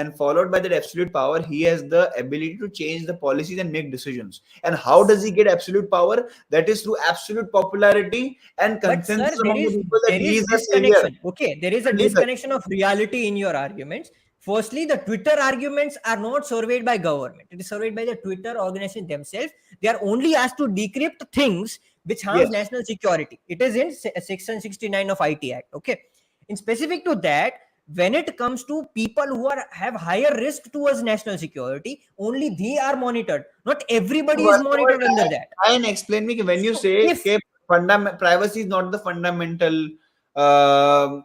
and followed by that absolute power, he has the ability to change the policies and make decisions. And how does he get absolute power? That is through absolute popularity and But sir, consensus among the people that there he is is a savior. disconnection. Okay, there is a Leader. disconnection of reality in your arguments. Firstly, the Twitter arguments are not surveyed by government. It is surveyed by the Twitter organization themselves. They are only asked to decrypt things which harms Yes. national security. It is in section 69 of IT Act. Okay. In specific to that, when it comes to people who have higher risk towards national security, only they are monitored. Not everybody is monitored under that. Try and explain me when you So say if privacy is not the fundamental uh,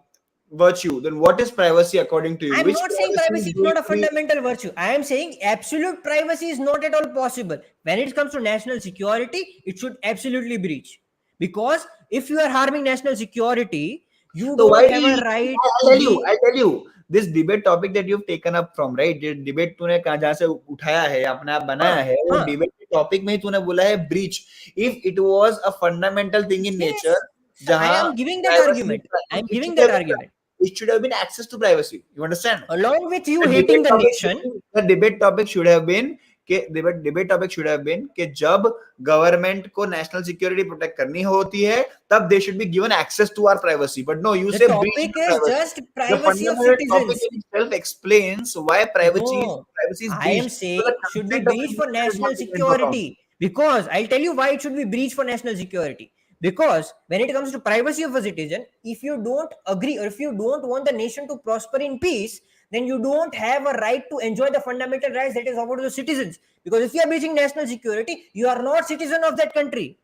virtue, then what is privacy according to you? I'm Which not saying privacy privacy is is going not a to be? fundamental virtue. I am saying absolute privacy is not at all possible. When it comes to national security, it should absolutely breach. Because if you are harming national security, you So don't why do have you? a right I'll to tell you. be. I'll tell you. This debate topic that you've taken up from, right? ये debate तूने कहाँ जहाँ से उठाया है, अपने आप बनाया है, वो Huh. debate topic में ही तूने बोला है breach. If it was a fundamental thing in nature, Yes. So I जहाँ am giving that privacy, argument. I am it giving should that have argument. it should have been access to privacy. You understand? Along with you The hating debate the topic should nation, be, the debate topic should have been debate topic should have been कि जब government को national security protect करनी होती है तब they should be given access to our privacy but no you the say breach topic the is privacy just the privacy of fundamental topic citizens. in itself explains why No, privacy is I am breached so the saying should be consent of the breached for user is national not taken into account. security. Because I'll tell you why it should be breached for national security. Because when it comes to privacy of a citizen, if you don't agree or if you don't want the nation to prosper in peace, then you don't have a right to enjoy the fundamental rights that is offered to the citizens. Because if you are breaching national security, you are not citizen of that country.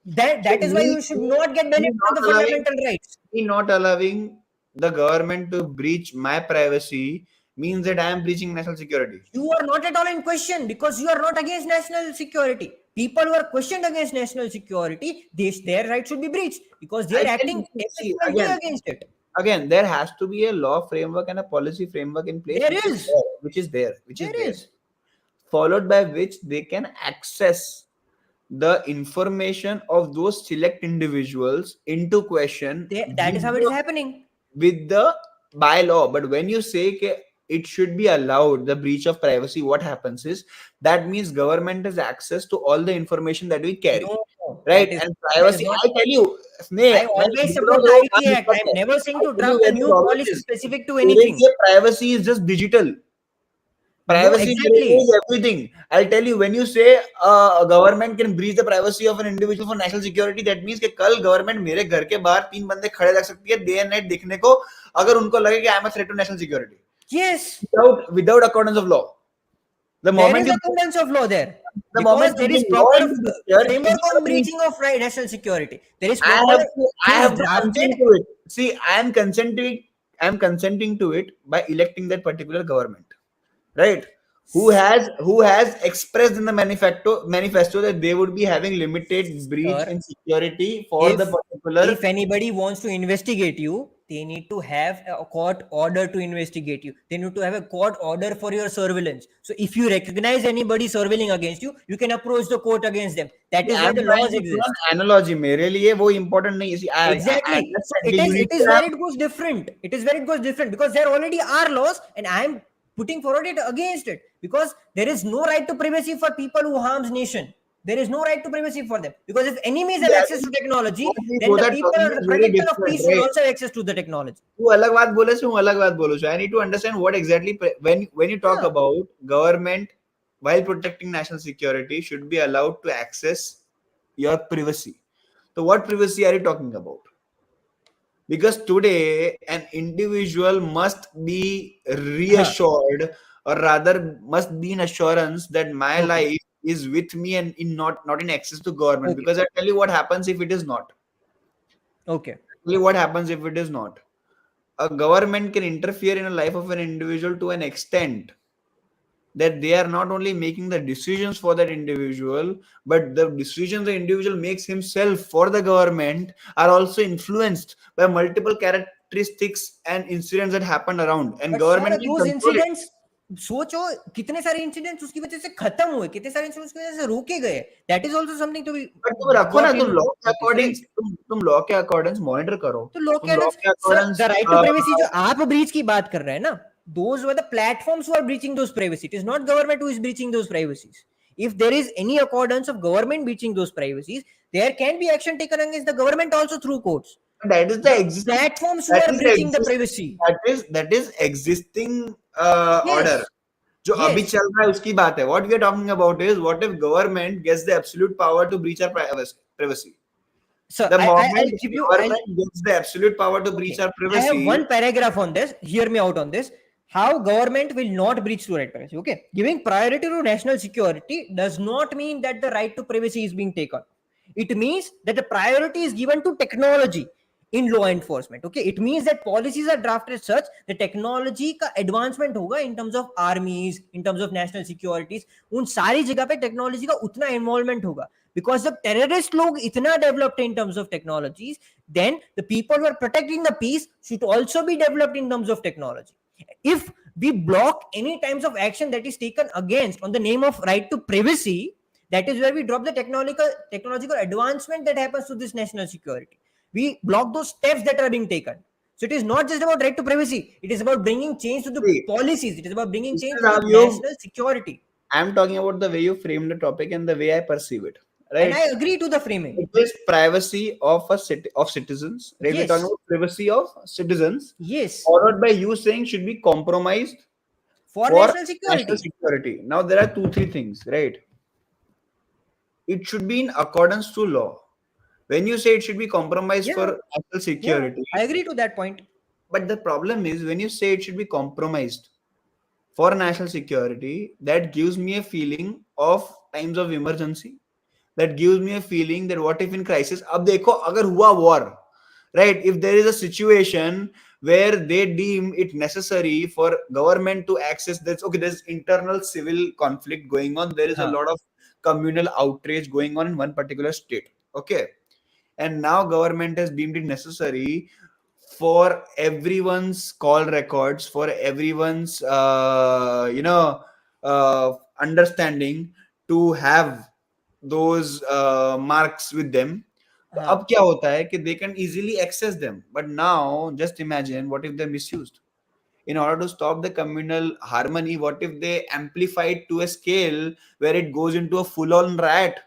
So That is why you should not get benefit of the fundamental rights. me not allowing the government to breach my privacy means that I am breaching national security. You are not at all in question because you are not against national security. People who are questioned against national security, their rights should be breached because they I are can acting see effectively against it. again there has to be a law framework and a policy framework in place There is. which is There there is. followed by which they can access the information of those select individuals into question That is how it is happening. with the bylaw. But when you say it should be allowed the breach of privacy, what happens is that means government has access to all the information that we carry, No, right? And that is privacy, not. I tell you, I always support the IT Act. I am never saying I'll to tell you draft a where the new problem policy is. specific to Students anything. say privacy is just digital. No, Privacy exactly. is everything. I'll tell you, when you say a government can breach the privacy of an individual for national security, that means कि कल government मेरे घर के बाहर 3 बंदे खड़े रख सकती है day and night देखने को, अगर उनको लगे कि I am a threat to national security. Yes. Without accordance of law. The There moment is you accordance of law there. the Because moment you there is bring law proper into the picture, framework it's on a breach. breaching of national security. There is I proper have to things drafted. consent to it. See, I am consenting to it by electing that particular government. Right? Who has expressed in the manifesto that they would be having limited breach Sir, in security for the if particular. anybody wants to investigate you, they need to have a court order to investigate you. They need to have a court order for your surveillance. So if you recognize anybody surveilling against you, you can approach the court against them. That is I why am the trying laws to do an exist. analogy. मेरे लिए वो important नहीं है. See, I Exactly. So understand that you need it is to where have. it goes different. It is where it goes different because there already are laws, and I am putting forward it against it because there is no right to privacy for people who harms nation. There is no right to privacy for them because if enemies have See, I access think to technology, what we then both the are people talking or the is very protector of different, peace should right? also have access to the technology. तू अलग बात बोले से हूँ अलग बात बोलो so I need to understand what exactly when you talk Yeah. about government while protecting national security should be allowed to access your privacy. So what privacy are you talking about? because today an individual must be हाँ, reassured, or rather must be in assurance that my okay, life is with me and in not in access to government. okay, Because I tell you what happens if it is not. okay. Tell you what happens if it is not. A government can interfere in the life of an individual to an extent that they are not only making the decisions for that individual, but the decisions the individual makes himself for the government are also influenced by multiple characteristics and incidents that happen around, and but sir government can those control it. Incidents सोचो कितने सारे incidents उसकी वजह से खत्म हुए, कितने सारे इंसिडेंट्स उसकी वजह से रोके गए. That is also something to be but तुम रखो ना, गॉट तुम इन लॉ के नोटिस, अकॉर्डिंग, राइट. तुम लॉ के अकॉर्डिंग मॉनिटर करो. तो लॉ तुम के लॉ अंडर के sir the right to privacy जो अकॉर्डिंग, आप ब्रीच की बात कर रहे हैं ना, those were the platforms who are breaching those privacy. It is not government who is breaching those privacies. If there is any accordance of government breaching those privacies, there can be action taken against the government also through courts. that is the The existing, platforms who that are is the breaching the exist privacy. that is existing order Yes, जो अभी yes. चल रहा है उसकी बात है. What we are talking about is what if government gets the absolute power to breach our privacy. So The I'll moment give you. government gets the absolute power to breach Okay, our I have privacy, one paragraph on this. Hear me out on this. How government will not breach to right privacy. Okay, giving priority to national security does not mean that the right to privacy is being taken. It means that the priority is given to technology in law enforcement. Okay, it means that policies are drafted such the technology का advancement होगा in terms of armies, in terms of national securities. उन सारी जगह पे technology का उतना involvement होगा. Because जब terrorist लोग इतना developed in terms of technologies, then the people who are protecting the peace should also be developed in terms of technology. If we block any types of action that is taken against on the name of right to privacy, that is where we drop the technological advancement that happens to this national security. We block those steps that are being taken. So it is not just about right to privacy, it is about bringing change to the see, policies, it is about bringing this change is to how the you. national security. I'm talking about the way you frame the topic and the way I perceive it. And I Right? agree to the framing. It is privacy of of citizens. Right? We're talking Yes, about privacy of citizens, yes, followed by you saying should be compromised for for national national security. security. Now there are two, three things, right? It should be in accordance to law. When you say it should be compromised Yeah, for national yeah, security, I agree to that point. but the problem is when you say it should be compromised for national security, that gives me a feeling of times of emergency. That gives me a feeling that what if in crisis, अब देखो अगर हुआ war, right? If there is a situation where they deem it necessary for government to access this, okay, there's internal civil conflict going on, there is a हाँ, lot of communal outrage going on in one particular state, okay, and now government has deemed it necessary for everyone's call records, for everyone's understanding to have those marks with them. तो हाँ. अब क्या होता है कि they can easily access them, but now just imagine what if they're misused. In order to stop the communal harmony, what if they amplify it to a scale where it goes into a full on riot.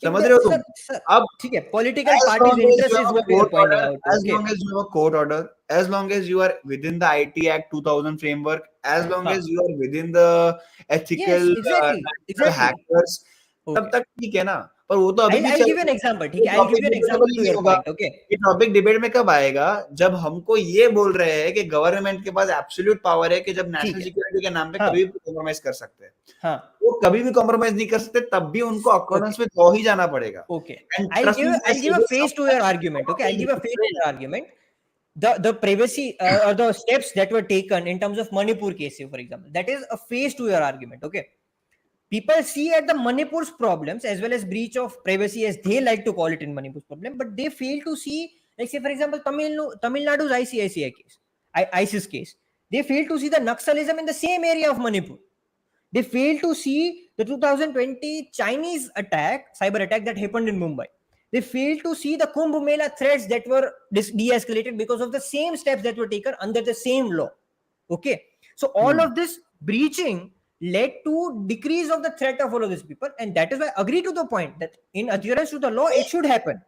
समझ रहे हो तुम? Sir अब ठीक है, political as parties long as you interest have is a what we are court pointing order, out. as okay, long as you have a court order, as long as you are within the IT Act 2000 framework, as long हाँ, as you are within the yes, ethical exactly, national exactly. hackers, तब okay, तक ठीक है ना. पर वो तो अभी भी आई चल गिव यू रहा एन है. एग्जांपल. ठीक ये है, I give topic you an debatable example to नहीं योर होगा. पॉइंट. ओके, ये टॉपिक डिबेट में कब आएगा? जब हमको ये बोल रहे हैं कि गवर्नमेंट के पास एब्सोल्यूट पावर है कि जब ठीक नेशनल है. सिक्योरिटी के नाम पे हाँ, कभी भी कॉम्प्रोमाइज कर सकते हैं. हाँ. वो कभी भी कॉम्प्रोमाइज नहीं कर सकते, तब भी उनको ओके, अकॉर्डेंस में लॉ ही जाना पड़ेगा. okay, and i'll trust give मी, मैं i'll give a सीधे face to your argument. Okay, I'll give a face to your argument. The privacy or the steps that were taken in terms of Manipur case, for example, that is a face to your argument. Okay, people see at the Manipur's problems as well as breach of privacy, as they like to call it in Manipur's problem, but they fail to see, like say for example, Tamil Nadu's ICICI case, ISIS case. They fail to see the Naxalism in the same area of Manipur. They failed to see the 2020 Chinese attack, cyber attack that happened in Mumbai. They failed to see the Kumbh Mela threats that were de-escalated because of the same steps that were taken under the same law. Okay, so all of this breaching led to decrease of the threat of all of these people, and that is why I agree to the point that in adherence to the law, it should happen.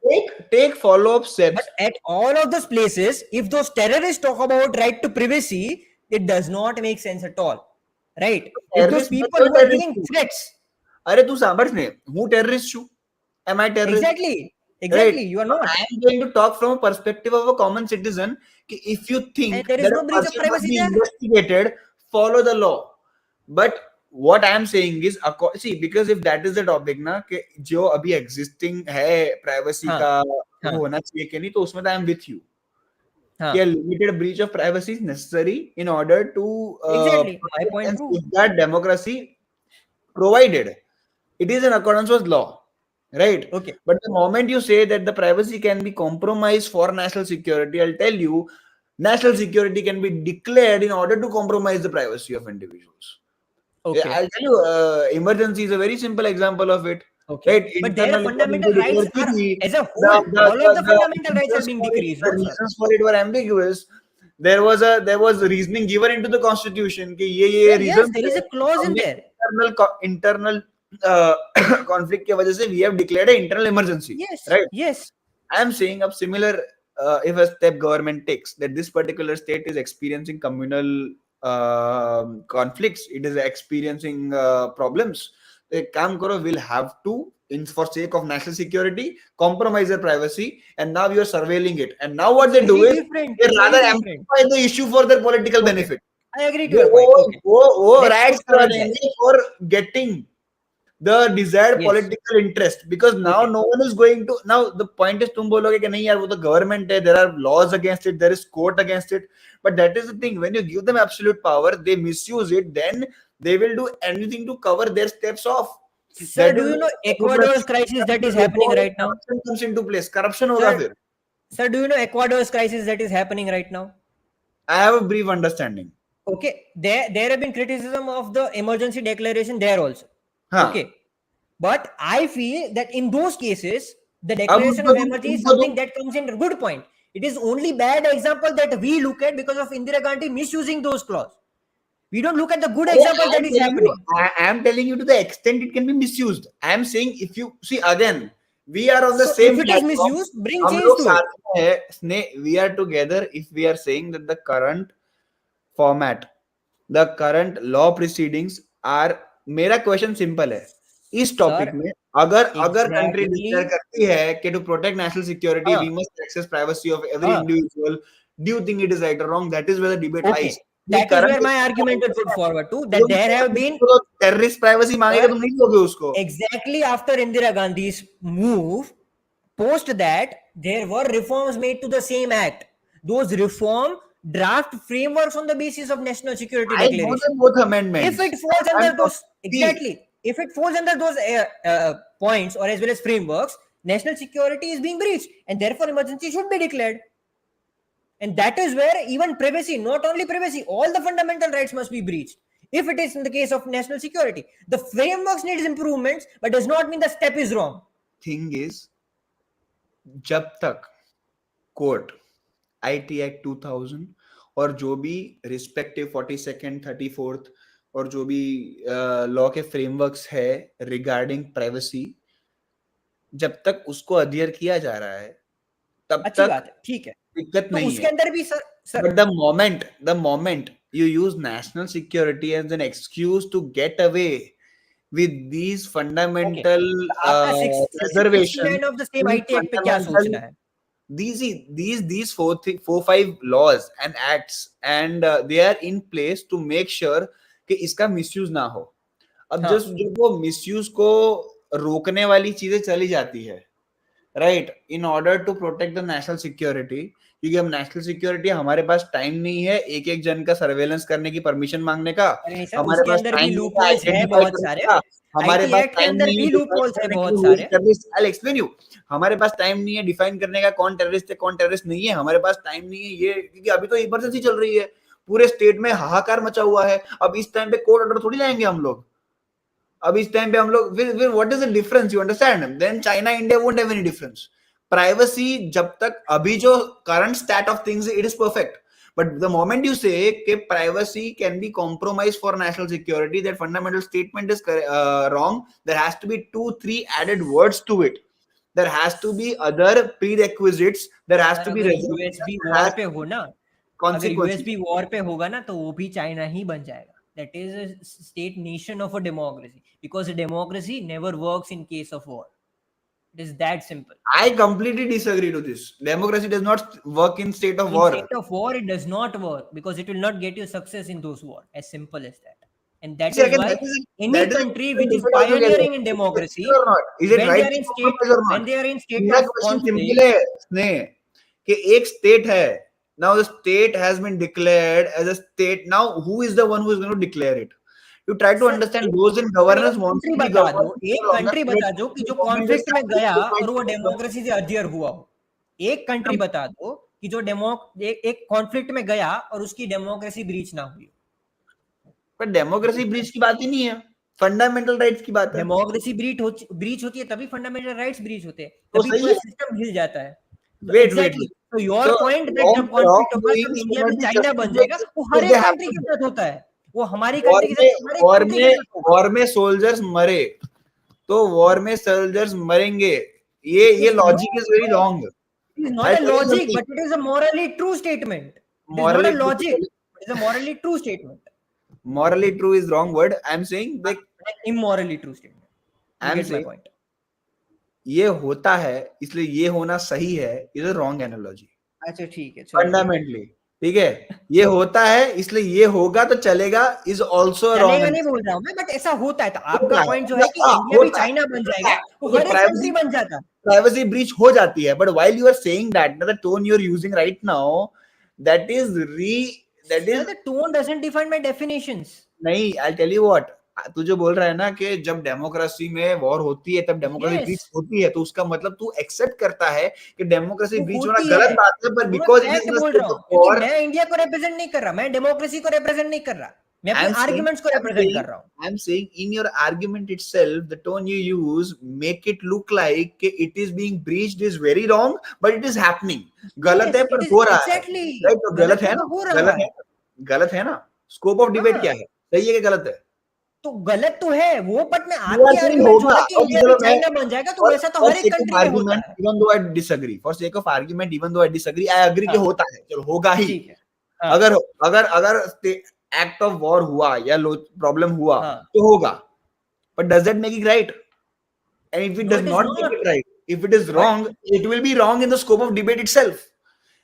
take follow up But steps. at all of those places, if those terrorists talk about right to privacy, it does not make sense at all. Right? If those terrorist, मैं people तो who are terrorist giving हूँ. threats, अरे तू सांभर ने, हूँ terrorist છું. Am I terrorist? exactly, Exactly, you are not. I am going to talk from a perspective of a common citizen. If you And think there is that no a breach of person must privacy be there. investigated, follow the law. But what I am saying is, see, because if that is the topic ना कि जो अभी existing है privacy हाँ, का हाँ, होना चाहिए कि नहीं, तो उसमें I am with you. हाँ. कि a limited breach of privacy is necessary in order to Exactly, my protect point and proved. safeguard democracy, provided it is in accordance with law, right? Okay. But the moment you say that the privacy can be compromised for national security, I'll tell you, national security can be declared in order to compromise the privacy of individuals. Yeah, Okay. I'll tell you, emergency is a very simple example of it. Okay. Right? But their Internal fundamental emergency rights declared are, PT. as a whole, all of the fundamental rights are being decreased, The no, sir? reasons for it were ambiguous. There was reasoning given into the constitution कि ये Sir, yes, reasons there is है, a clause in हमने there. internal conflict की वजह से we have declared an internal emergency, Yes, right? yes. I am saying a similar, if a step government takes that this particular state is experiencing communal conflicts, it is experiencing problems. एक काम करो, will have to, in for sake of national security, compromise their privacy, and now you are surveilling it. And now what they do Very is different. they Very rather different. amplify the issue for their political Okay. benefit. I agree to वो your point. Okay. वो Let's riots put करवा forward that. देंगे for getting the desired Yes. political interest, because now Okay. no one is going to, now the point is तुम बोलोगे कि नहीं यार वो तो government है, there are laws against it, there is court against it, but that is the thing, when you give them absolute power, they misuse it, then they will do anything to cover their steps off. Sir, That do is you know where Ecuador's crisis that is happening right now? corruption comes into place. Corruption होगा Sir, फिर. sir, do you know Ecuador's crisis that is happening right now? I have a brief understanding. Okay. There have been criticism of the emergency declaration there also. हाँ. Okay. But I feel that in those cases, the अब declaration उनको of तुम emergency is उनको something तुम that comes in a good point. It is only bad example that we look at because of Indira Gandhi misusing those clause. We don't look at the good example that is happening. I am telling you to the extent it can be misused. I am saying, if you see again, we are on the So if same it is platform. misused, bring हम change लोग to it. साथ में है. We are together if we are saying that the current format, the current law proceedings are. मेरा question simple है. इस topic Sir, में अगर अगर कंट्री डिक्लेयर exactly. करती है कि to protect national security we Uh, must access privacy of every uh, individual, do you think it is right और wrong? That is where the debate lies. okay. ये That is where current my argument will put forward too. That there have been, terrorist privacy मांगेगा, sir, तुम नहीं दोगे उसको. exactly after Indira Gandhi's move, post that there were reforms made to the same act. Those reform draft frameworks on the basis of national security I know declaration. them both If amendments. it falls I'm under those, see, exactly, if it falls under those points or as well as frameworks, national security is being breached and therefore emergency should be declared. And that is where even privacy, not only privacy, all the fundamental rights must be breached. If it is in the case of national security, the frameworks needs improvements, but does not mean the step is wrong. thing is, जब तक court IT act 2000 और जो भी respective 42nd 34th और जो भी law के frameworks है रिगार्डिंग प्राइवेसी, जब तक उसको अडियर किया जा रहा है तब अच्छी तक बात है, ठीक है. दिक्कत तो नहीं उसके है. अंदर भी sir But the moment you use national security as an excuse to get away with these okay, fundamental तो आपका reservations, 69 of the same these IT act पे क्या fundamental सोचना है? these four five laws and acts, and they are in place to make sure कि इसका misuse ना हो. अब हाँ, जब वो misuse को रोकने वाली चीजें चली जाती है, right, in order to protect the national security, क्योंकि हम नेशनल सिक्योरिटी, हमारे पास टाइम नहीं है एक एक जन का सर्वेलेंस करने की, परमिशन मांगने का, अरे नहीं सर, हमारे उसके पास अंदर भी टाइम नहीं लूप है होल्स है आइडेंटिफाई बहुत करने सारे. का, हमारे आईटी पास एक्ट के टाइम अंदर नहीं है भी लूप डिफाइन होल्स है करने बहुत की सारे. टेररिस्ट. I explain you. हमारे पास टाइम नहीं है डिफाइन करने का कौन टेररिस्ट है कौन टेररिस्ट नहीं है. हमारे पास टाइम नहीं है ये, क्योंकि अभी तो इमरजेंसी चल रही है, पूरे स्टेट में हाहाकार मचा हुआ है. अब इस टाइम पे कोर्ट ऑर्डर थोड़ी लाएंगे हम लोग. अब इस टाइम पे हम लोग, what is the difference, you understand? Then China India won't have any difference. Privacy जब तक अभी जो current state of things it is perfect, but the moment you say that privacy can be compromised for national security, that fundamental statement is wrong. There has to be 2-3 added words to it. There has to be other prerequisites. There has sir to be अगर resolution. USB There war has पे to हो be ना, अगर consequences. USB war पे होगा ना, तो वो भी चाइना ही बन जाएगा. That is a state nation of a democracy, because a democracy never works in case of war. It is that simple. I completely disagree to this. Democracy does not work in state of In war. state of war, it does not work because it will not get you success in those war. As simple as that. And that See, is again, why that any is a country different which is debate altogether. pioneering in Is it democracy, secular or not? Is it when they right are to in state, compromise or when not? they are in state मेरा of question conflict, simple है स्नेह कि एक state है. Now the state has been declared as a state. Now who is the one who is going to declare it? You try to sir understand एक those in sir एक governance wants country to be बता दो, governed for एक longer. Country Let बता दो कि the जो government is conflict में गया fight और वो for the डेमोक्रेसी से अडियर हुआ हो. एक कंट्री बता दो कि जो एक कॉन्फ्लिक्ट में गया और उसकी डेमोक्रेसी ब्रीच ना हुई. पर डेमोक्रेसी ब्रीच की बात ही नहीं है, फंडामेंटल राइट्स की बात है. डेमोक्रेसी ब्रीच होती है तभी फंडामेंटल राइट्स ब्रीच होते हैं, तो तभी सही पूरा है. सिस्टम हिल जाता है. तो वेट वेट एग्जैक्टली, तो your So point that wrong जब कॉन्फ्लिक्ट होगा सब wrongdoings इंडिया cannot में be चाइना बन justified जाएगा, वो just हर because एक they कंट्री के happen. साथ होता है. वो हमारी वॉर कंट्री के में साथ हर एक वॉर कंट्री के में साथ होगा. वॉर में सोल्जर्स मरे तो वॉर में सोल्जर्स मरेंगे. ये It's logic is very no, wrong. it is not I a tell you logic, something. but it is a morally true statement. It is not morally a logic, it is a morally true statement. Morally true is wrong word. I am saying देख, An immorally true statement. I You am get my saying point. ये होता है इसलिए ये होना सही है, is a wrong analogy. अच्छा ठीक है, चलो ठीक है. फंडामेंटली ठीक है. ये होता है इसलिए ये होगा तो चलेगा इज ऑल्सो रॉन्ग. चलेगा नहीं बोल रहा हूँ मैं, बट ऐसा होता है. तो आपका होता है, पॉइंट जो है कि हाँ, इंडिया भी होता है, चाइना बन होता जाएगा, है. वो ओके, हर एक कंट्री बन जाता है. प्राइवेसी ब्रीच हो जाती है, but while you are saying that, the tone you are using right now, that is that Sir, is the tone doesn't define my definitions. नहीं. आई टेल यू व्हाट, तू जो बोल रहा है ना कि जब डेमोक्रेसी में वॉर होती है तब डेमोक्रेसी Yes, ब्रीच होती है, तो उसका मतलब तू एक्सेप्ट करता है कि डेमोक्रेसी वो ब्रीच होना होती गलत है. बात है, पर वो मैं because it is fact in a बोल रहा स्टेट हूँ ऑफ क्योंकि वॉर. मैं इंडिया को रिप्रेजेंट नहीं कर रहा, मैं डेमोक्रेसी को रिप्रेजेंट नहीं कर रहा, मैं अपनी आर्ग्यूमेंट्स को रिप्रेजेंट कर रहा हूँ. I'm saying in your argument itself, the tone you use make it look like it is being breached is very wrong, but it is happening. गलत है Yes, पर it is हो रहा है. exactly. Right? तो गलत गलत है है ना, तो हो रहा गलत है. है, गलत है ना. स्कोप ऑफ डिबेट क्या हाँ, है, सही है कि गलत है? तो गलत तो है वो, बट मैं You are आपकी saying आर्ग्यूमेंट जो होगा. है कि और इंडिया भी चलो मैं चाइना बन जाएगा, तो वैसा तो for हर एक sake of कंट्री में होता argument, है. even though I disagree, for sake of argument, even though I disagree, I agree कि हाँ, होता है, चलो होगा ही. ठीक है. हाँ, अगर अगर अगर एक्ट ऑफ वॉर हुआ या प्रॉब्लम हुआ हाँ. तो होगा, but does that make it right? And if it No, does it is not make not. it right, if it is But wrong, it will be wrong in the scope of debate itself.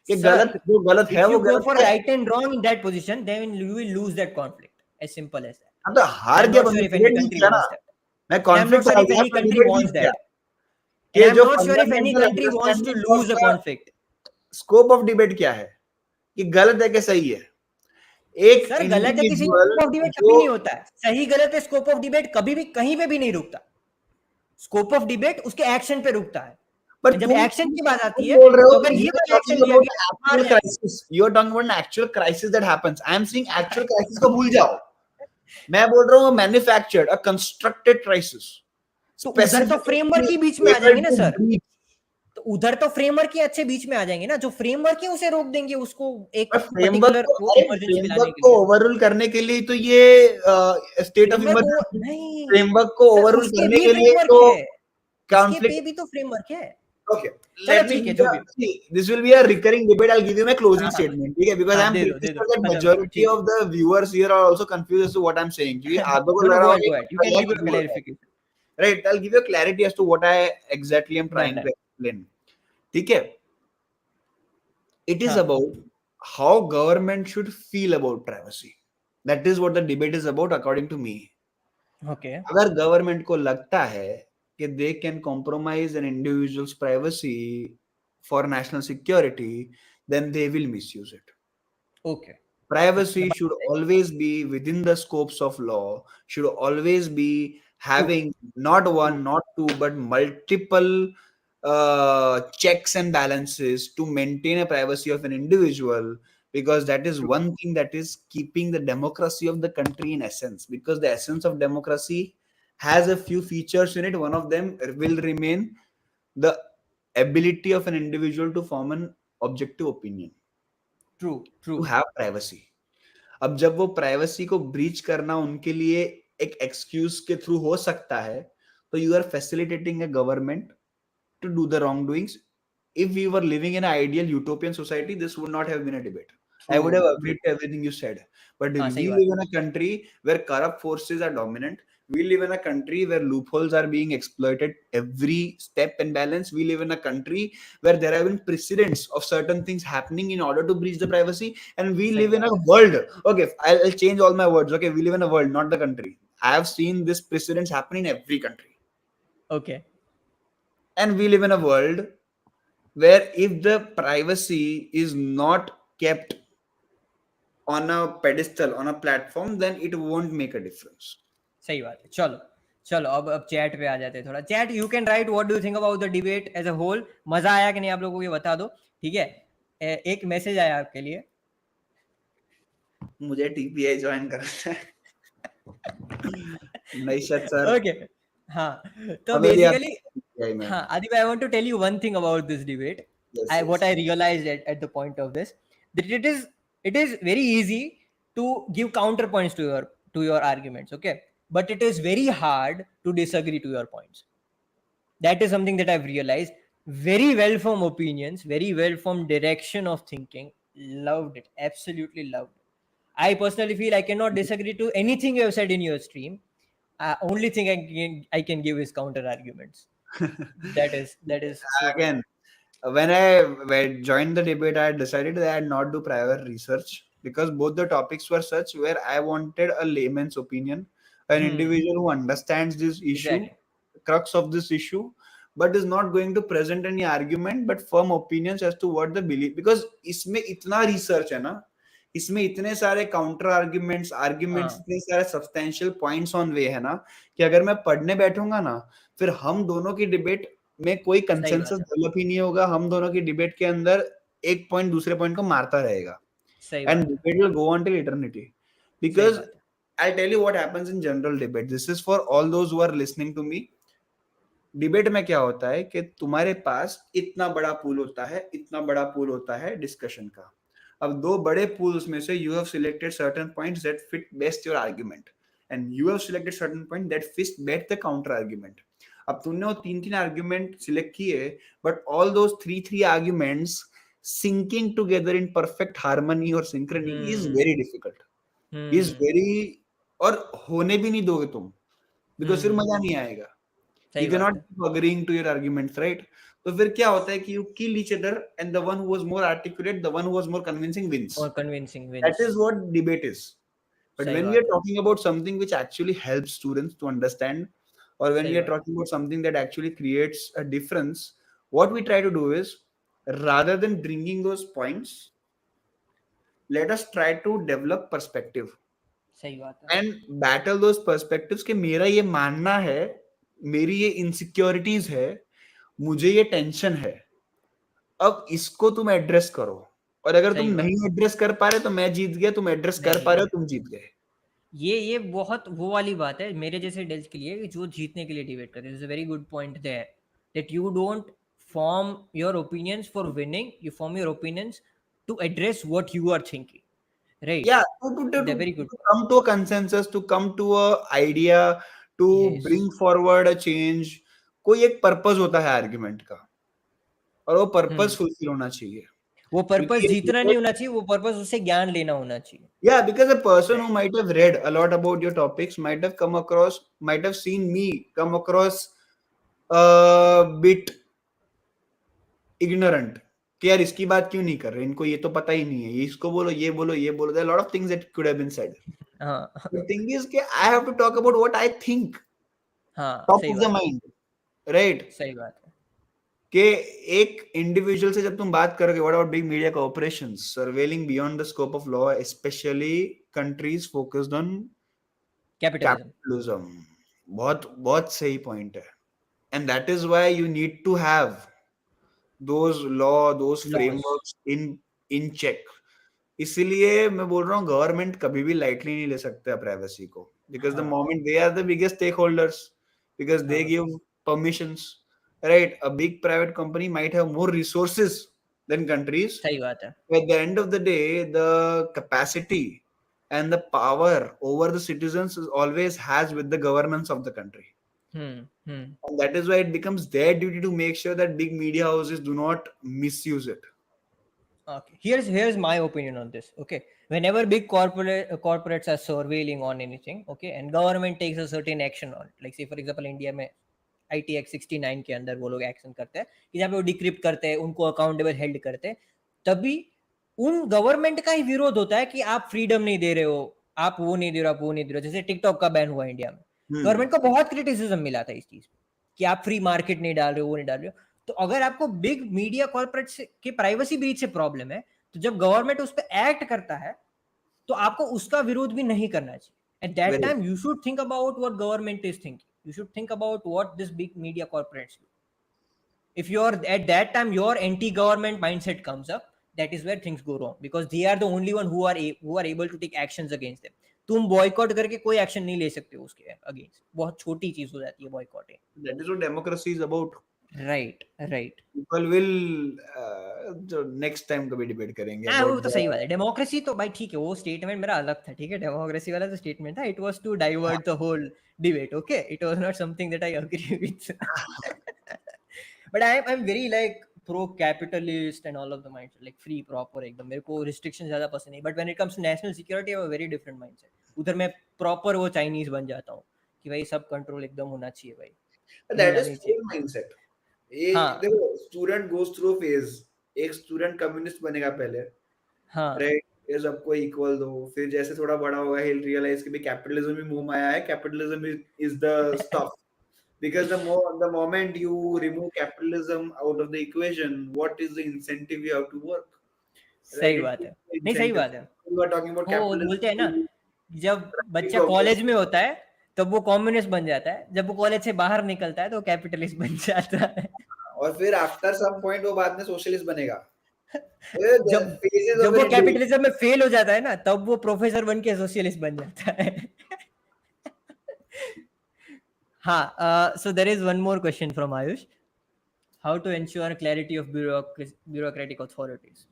कि sir, गलत जो गलत है if वो you go गलत for है. right and wrong in that position, then you will lose that conflict. As simple as that. हम तो And हार I'm गया, not पर sure मैं if any डिबेट नहीं country किया ना. wants that. मैं And I'm not conflict sure आ if गया any पर country डिबेट नहीं wants किया. that. And कि I'm जो not sure if any fundamental country wants to understanding lose of a the conflict. Scope of debate क्या है, कि गलत है कि सही है. एक सर गलत है किसी इंडिविजुअल स्कोप ऑफ डिबेट कभी जो, नहीं होता है. सही गलत है स्कोप ऑफ डिबेट कभी भी कहीं पे भी नहीं रुकता. स्कोप ऑफ डिबेट उसके एक्शन पे रुकता है. पर जब एक्शन की बात आती तुम है बोल रहे तो हो अगर यू ये आर वाला टॉकिंग एक्शन लिया अबाउट गया तो हार एक्चुअल जाएंगे. Crisis, you are talking about actual crisis that happens. I am saying actual crisis को भूल जाओ. मैं बोल रहा हूँ मैन्युफैक्चर्ड, अ कंस्ट्रक्टेड क्राइसिस, तो उधर तो फ्रेमवर्क स्पेसिफिकली ही बीच में आ एबल जाएंगे ना टू सर. ब्रीच. तो उधर तो फ्रेमवर्क ही अच्छे बीच में आ जाएंगे ना, जो फ्रेमवर्क है उसे रोक देंगे उसको एक पर फ्रेमवर्क पर्टिकुलर को, वो अरे इमरजेंसी में लाने फ्रेमवर्क के को लिए. ओवररूल करने के लिए तो ये स्टेट ऑफ फ्रेमवर्क इमरजेंसी, नहीं फ्रेमवर्क को सर, ओवररूल उसके करने भी के लिए फ्रेमवर्क तो है, उसके पे कॉन्फ्लिक्ट. भी तो फ्रेमवर्क है. Okay, चलो let me ठीक है, give जो you भी हो. see, this will be a recurring debate. I'll give you my closing हाँ हाँ statement, ठीक है? Because हाँ, I'm दे pretty दो sure that खत्म करो, majority ठीक of the viewers here are also confused as to what I'm saying. क्योंकि है. आधों को नो लग नो, रहा गो होगा एट ये गो एट, यू कैन क्या गिव योर बोल रहा है. Clarification. Right, I'll give you clarity as to what I exactly am done trying done. to explain. ठीक है? It is हाँ, about how government should feel about privacy. That is what the debate is about, according to me. Okay. अगर government को लगता है कि they can compromise an individual's privacy for national security, then they will misuse it. Okay. Privacy should always be within the scopes of law, should always be true having not true. one, not two, but multiple checks and balances to maintain a privacy of an individual, because that is one thing that is keeping the democracy of the country in essence. Because the essence of democracy has a few features in it. One of them will remain the ability of an individual to form an objective opinion, true true. to have privacy. अब जब वो privacy को breach करना उनके लिए एक excuse के through हो सकता है, तो you are facilitating a government to do the wrongdoings. If we were living in an ideal utopian society, this would not have been a debate. I would have true. agreed to everything you said. But हाँ, we सही बात live है. in a country where corrupt forces are dominant, We live in a country where loopholes are being exploited every step and balance. We live in a country where there have been precedents of certain things happening in order to breach the privacy. And we सही live in a बात है. world. Okay, I'll change all my words. Okay, we live in a world, not the country. I have seen this precedents happen in every country. Okay. And we live in a world where if the privacy is not kept on a pedestal, on a platform, then it won't make a difference. सही बात है. चलो चलो अब chat पे आ जाते हैं थोड़ा. Chat, you can write what do you think about the debate as a whole. मजा आया कि नहीं आप लोगों को, ये बता दो. ठीक है. एक मैसेज आया आपके लिए. मुझे टीपीआई ज्वाइन करना है. नैशत सर. ओके. हाँ, तो हमें भी बेसिकली, टीपीआई में. हाँ Aditya, I want to tell you one thing about this debate. Yes, I what yes. I realized at the point of this, that it is very easy to give counterpoints to your arguments, okay, but it is very hard to disagree to your points. That is something that I've realized. Very well formed opinions, very well formed direction of thinking. Loved it, absolutely loved it. I personally feel I cannot disagree to anything you have said in your stream. Only thing I can give is counter arguments. That is so true. Again, when I joined the debate, I decided that I had not do prior research because both the topics were such where I wanted a layman's opinion, an individual who understands this issue, Exactly. crux of this issue, but is not going to present any argument but firm opinions as to what the belief. Because इसमें इतना research है ना, इसमें इतने सारे counter arguments हाँ. इतने सारे सब्सटेंशियल पॉइंट्स ऑन वे है ना, कि अगर मैं पढ़ने बैठूंगा ना, फिर हम दोनों की डिबेट में कोई सही कंसेंसस बात है. डेवलप ही नहीं होगा. हम दोनों की डिबेट के अंदर एक पॉइंट दूसरे पॉइंट को मारता रहेगा. सही एंड बात है. Debate will go on till eternity. सही बिकॉज बात है. I tell you what happens in general debate. This is for all those who are listening to me. Debate में क्या होता है कि तुम्हारे पास इतना बड़ा पूल होता है, इतना बड़ा पूल होता है डिस्कशन का. अब दो बड़े पूल्स में से you have selected certain points that fit best your argument, and you have selected certain point that fit best the counter argument. अब तुमने वो तीन आर्गुमेंट सिलेक्ट किए, but all those three arguments sinking together in perfect harmony और synchrony is very difficult, is very. और होने भी नहीं दोगे तुम, बिकॉज फिर मजा नहीं आएगा. सही You बात cannot है. keep agreeing to your arguments, right? तो फिर क्या होता है कि you kill each other and the one who was more articulate, the one who was more convincing wins. More convincing That wins. is what debate is. But सही when we बात are है. talking about something which actually helps students to understand, or when सही we are बात है. talking about something that actually creates a difference, what we try to do is, rather than bringing those points, let us try to develop perspective सही बात है. and battle those perspectives कि मेरा ये मानना है, मेरी ये इनसिक्योरिटीज है, मुझे ये टेंशन है, अब इसको तुम एड्रेस करो. और अगर तुम सही बात नहीं है. एड्रेस कर पा रहे तो मैं जीत गया, तुम एड्रेस मैं कर जीत पा रहे हो गया. तुम जीत गए. ये बहुत वो वाली बात है मेरे जैसे डेल्स के लिए, कि जो जीतने के लिए डिबेट करते हैं. It's a very good point there, that you don't form your opinions for winning, you form your opinions to address what you are thinking, right? Yeah, to They're very good point. come to a consensus, to come to a idea, to Yes. bring forward a change. कोई एक purpose होता है argument का, और वो purpose fulfil होना चाहिए. वो पर्पस क्योंकि जीतना नहीं होना चाहिए, वो पर्पस उससे ज्ञान लेना होना चाहिए. yeah, because a person who might have read a lot about your topics might have seen me come across a bit ignorant कि यार इसकी बात क्यों नहीं कर रहे, इनको ये तो पता ही नहीं है, ये इसको बोलो, ये बोलो, ये बोलो. There are a lot of things that could have been said. हाँ. The thing is कि I have to talk about what I think, हाँ. top सही of the बात है. mind, right? सही बात है. कि एक इंडिविजुअल से जब तुम बात करोगे, what about big media corporations surveilling beyond the scope of law, especially countries focused on capitalism. capitalism. बहुत बहुत सही पॉइंट है. And that is why you need to have those law, those loss. frameworks in check. इसीलिए मैं बोल रहा हूँ government कभी भी लाइटली नहीं ले सकता प्राइवेसी को, because the हाँ. moment they are the biggest stakeholders, because they हाँ. give permissions, right? A big private company might have more resources than countries. सही बात है. At the end of the day, the capacity and the power over the citizens is always has with the governance of the country. And that is why it becomes their duty to make sure that big media houses do not misuse it. Okay. Here's my opinion on this. Okay. whenever big corporates are surveilling on anything, okay, and government takes a certain action on it, like say for example India में IT Act 69 के अंदर वो लोग action करते हैं कि जहाँ पे वो डिक्रिप्ट करते हैं, उनको अकाउंटेबल हेल्ड करते हैं, तभी उन गवर्नमेंट का ही विरोध होता है कि आप फ्रीडम नहीं दे रहे हो, आप वो नहीं दे रहे हो, आप वो नहीं दे रहे हो। जैसे टिकटॉक का बैन हुआ इंडिया में, गवर्नमेंट को बहुत क्रिटिसिज्म मिला था इस चीज पे कि आप फ्री मार्केट नहीं डाल रहे हो, वो नहीं डाल रहे हो। तो अगर आपको बिग मीडिया कॉर्पोरेट के प्राइवेसी ब्रीच से प्रॉब्लम है, तो जब गवर्नमेंट उस पर एक्ट करता है तो आपको उसका विरोध भी नहीं करना चाहिए। At that Very. Time you should think about what government is thinking, you should think about what this big media corporates do. If you're at that time your anti government mindset comes up, that is where things go wrong, because they are the only one who are able to take actions against them. तुम boycott करके कोई action नहीं ले सकते हो उसके against, बहुत छोटी चीज हो जाती है boycotting. That is what democracy is about. Right right. People will जो next time कभी debate करेंगे हाँ वो about तो the सही बात है, डेमोक्रेसी तो भाई ठीक है, वो स्टेटमेंट मेरा अलग था, ठीक है, डेमोक्रेसी वाला तो स्टेटमेंट था, it was to divert the whole debate, okay, it was not something that I agree with. But I am very like pro capitalist and all of the mindset, like free proper एकदम, मेरे को restriction ज्यादा पसंद नहीं, but when it comes to national security I have a very different mindset. उधर मैं proper वो Chinese बन जाता हूँ कि भाई सब कंट्रोल एकदम होना चाहिए भाई, that हिलना is नहीं चाहिए। full mindset. एक हाँ देखो स्टूडेंट गोज थ्रू फेज, एक स्टूडेंट कम्युनिस्ट बनेगा पहले, हाँ राइट, ये सबको इक्वल दो, फिर जैसे थोड़ा बड़ा होगा he'll realize कि भी कैपिटलिज्म भी मुंह में आया है, capitalism is the stuff, because the moment you remove capitalism out of the equation, what is the incentive you have to work, right? सही It बात is है, the नहीं सही incentive. बात है। You are talking about वो capitalism बोलते हैं ना, to जब drive बच्चा progress. कॉलेज में होता है तब वो कम्युनिस्ट बन जाता है, जब वो कॉलेज से बाहर निकलता है तो कैपिटलिस्ट बन जाता है। और फिर आफ्टर सम पॉइंट वो बाद में सोशलिस्ट बनेगा। The जब phases of जब वो an individual. कैपिटलिज्म में फेल हो जाता है ना, तब वो प्रोफेसर बन के सोशलिस्ट बन जाता है। हाँ, so there is one more question from Ayush, how to ensure clarity of bureaucratic authorities.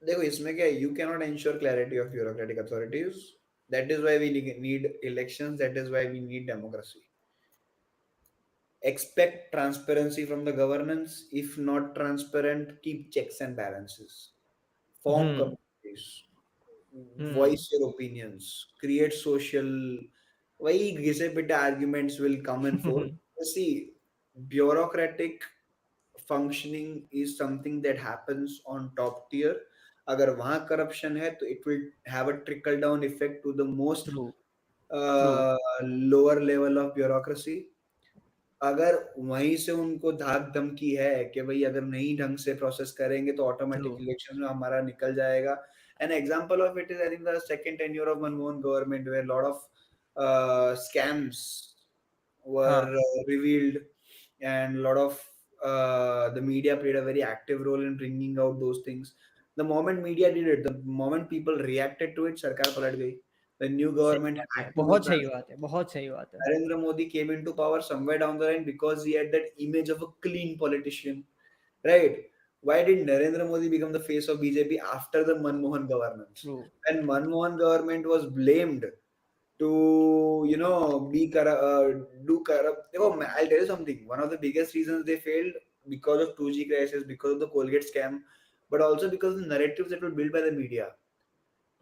देखो इसमें क्या है, you cannot ensure clarity of bureaucratic authorities. That is why we need elections. That is why we need democracy. Expect transparency from the governance. If not transparent, keep checks and balances. Form hmm committees. Hmm Voice your opinions. Create social. Why घिसे arguments will come and forth. See, bureaucratic functioning is something that happens on top tier. अगर वहाँ corruption है तो it will have a trickle down effect to the most true true lower level of bureaucracy. अगर वहीं से उनको धाक धमकी है कि भाई अगर नहीं ढंग से प्रोसेस करेंगे तो ट्रू। ऑटोमेटिक इलेक्शन में हमारा निकल जाएगा. An example of it is I think the second tenure of Manmohan government where a lot of scams were हाँ revealed, and a lot of the media played a very active role in bringing out those things. The moment media did it, the moment people reacted to it, सरकार पलट गई. The new सही government बात had है, to do बहुत सही transparency. बात है, बहुत सही बात है। Narendra Modi came into power somewhere down the line because he had that image of a clean politician, right? Why did Narendra Modi become the face of BJP after the Manmohan governance? True And Manmohan government was blamed to, do corrupt. I'll tell you something. One of the biggest reasons they failed because of 2G crisis, because of the Colgate scam, but also because of the narratives that were built by the media.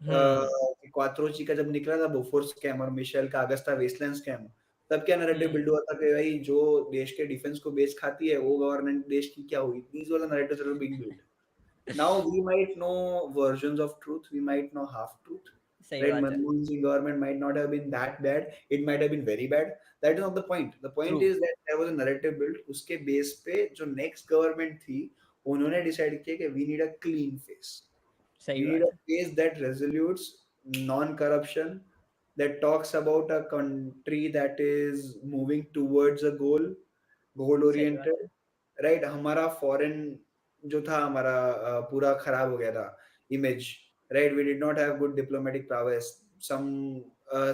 Hmm Quattrocchi का जब निकला था Bofors scam और Michel का Agusta Westland scam, तब क्या narrative हम्म build हुआ था कि भाई जो देश के डिफेंस को बेच खाती है वो गवर्नमेंट देश की क्या हुई. These were the narratives that were being build. Now we might know versions of truth, we might know half truth, सही right? बात है। Manmohan Singh government might not have been that bad, it might have been very bad. That is not the point. The true point is that there was a narrative built, उसके base पे जो next government थी उन्होंने decide किया कि we need a clean face. सही We need a बात है। face that resolutes non-corruption, that talks about a country that is moving towards a goal सही बात oriented, है। right? हमारा foreign जो था हमारा पूरा खराब हो गया था image, right? We did not have good diplomatic prowess. Some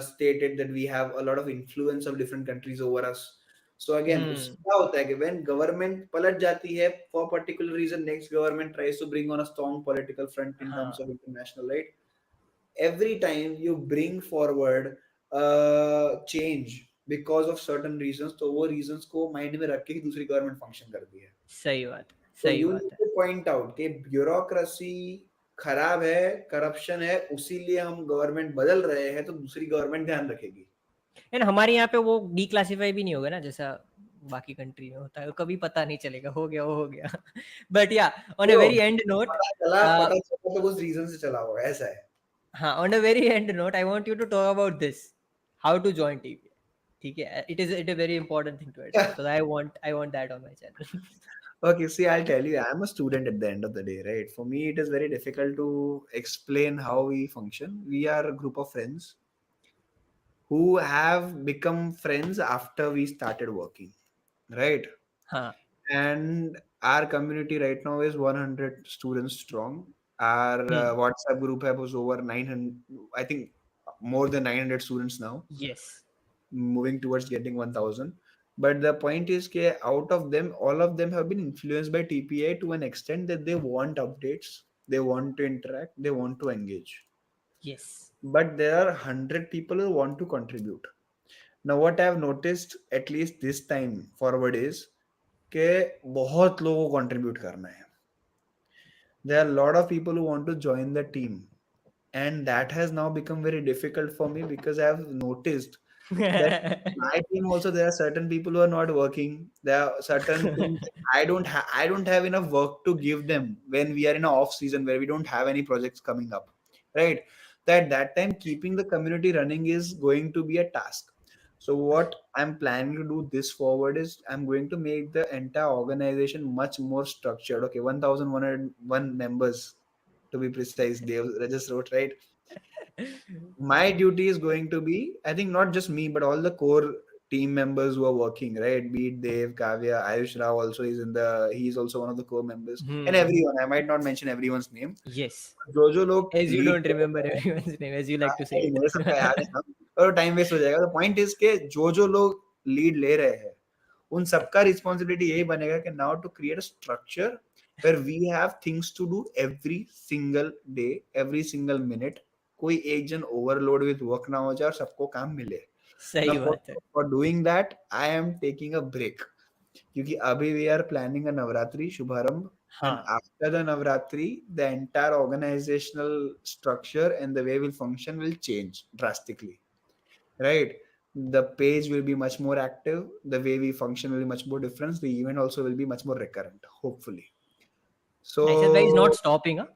stated that we have a lot of influence of different countries over us. So again हम्म उसका होता है कि when government पलट जाती है for a particular reason, next government tries to bring on a strong political front in terms हाँ of international, right? Every time you bring forward change because of certain reasons, तो वो reasons को mind में रख के ही दूसरी government function करती है. सही बात है, So सही you बात need है। to point out कि bureaucracy खराब है, करप्शन है, उसीलिए हम गवर्नमेंट बदल रहे हैं, तो दूसरी गवर्नमेंट ध्यान रखेगी। एंड हमारे यहाँ पे वो डिक्लासिफाई भी नहीं होगा ना जैसा बाकी कंट्री में होता है, कभी पता नहीं चलेगा, हो गया वो हो गया। बट या ऑन अ तो वेरी एंड नोट, पता चला तो कुछ रीजन से चला होगा, ऐसा है। हाँ on a very end note I want you to talk about this, how to join TV. ठीक है, it a very important thing to address because I want that on my channel. Okay, see, I'll tell you, I'm a student at the end of the day, right? For me, it is very difficult to explain how we function. We are a group of friends who have become friends after we started working, right? हाँ. And our community right now is 100 students strong. Our Hmm. WhatsApp group was over 900, I think more than 900 students now, Yes. moving towards getting 1000. But the point is that out of them, all of them have been influenced by TPA to an extent that they want updates, they want to interact, they want to engage. Yes. But there are 100 people who want to contribute. Now what I have noticed, at least this time forward, is कि बहुत लोगों को contribute करना है. There are a lot of people who want to join the team, and that has now become very difficult for me because I have noticed that my team also, there are certain people who are not working. There are certain things I don't have enough work to give them when we are in a off season where we don't have any projects coming up, right? That time keeping the community running is going to be a task. So what I'm planning to do this forward is I'm going to make the entire organization much more structured. Okay, 1101 members to be precise. They just wrote, right? My duty is going to be, I think, not just me, but all the core team members who are working, right? Be it Dev, Kavya, Ayush Rao also is he's also one of the core members, and Hmm. everyone. I might not mention everyone's name. Yes. जो जो लोग As you lead don't remember everyone's name, as you like to say नहीं, मेरे सबका याद है it. ना, और टाइम वेस्ट हो जाएगा। तो पॉइंट इज के जो जो लोग लीड ले रहे हैं, उन सबका रिस्पॉन्सिबिलिटी यही बनेगा कि now to create a structure where we have things to do every single day, every single minute. कोई एक जन ओवरलोड विद वर्क ना हो जाए और सबको काम मिले। ना सही बात है। For doing that I am taking a break, क्योंकि अभी we are planning a Navratri शुभारंभ, and हाँ. after the Navratri, the entire organizational structure and the way we'll function will change drastically, right? The page will be much more active, the way we function will be much more different, the event also will be much more recurrent, hopefully. So nicer भाई is not stopping, हाँ.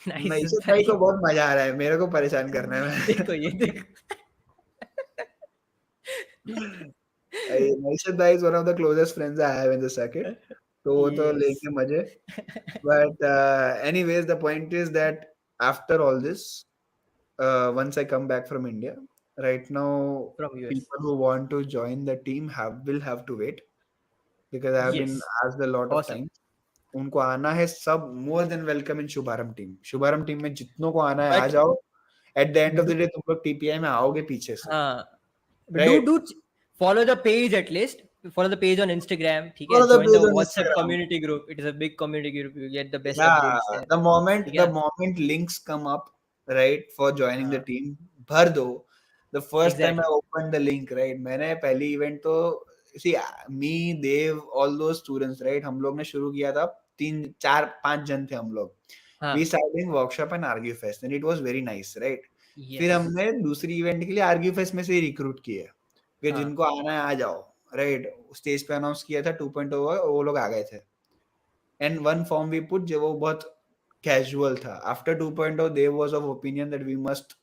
Nicer नईशत भाई भाई. को बहुत मजा आ रहा है, मेरे को परेशान करना है। देखो ये देखो. नईशत भाई is one of the closest friends I have in the circuit, तो वो तो Yes. लेंगे मजे। But anyways, the point is that after all this, once I come back from India, right now, From US. people who want to join the team will have to wait because I have been Yes. asked a lot of Awesome. times. उनको आना है, सब more than welcome in शुभारंभ team. शुभारंभ team में जितनों को आना है आ But जाओ। At the end of the do, day तुम लोग टीपीआई में आओगे पीछे से, हाँ. But right? follow the page at least. Follow the page on Instagram. ठीक है. Follow the Join the page on WhatsApp Instagram. community group. It is a big community group. You get the best Yeah, updates there. ठीक the है. moment links come up, right, for joining the हाँ. team, भर दो। The first time I Exactly. opened the link, right, मैंने पहली event तो see me, Dev, all those students, right, हम लोग ने शुरू किया था, 3 4 5 जन थे हम लोग। We हाँ. started doing workshop and Argue Fest and it was very nice, right? फिर Yes. हमने दूसरी इवेंट के लिए Argue Fest में से ही रिक्रूट किए कि हाँ. जिनको आना है आ जाओ, राइट? स्टेज पे अनाउंस किया था 2.0 वो लोग आ गए थे। And one form we put जो वो बहुत casual था। After 2.0 they was of opinion that we must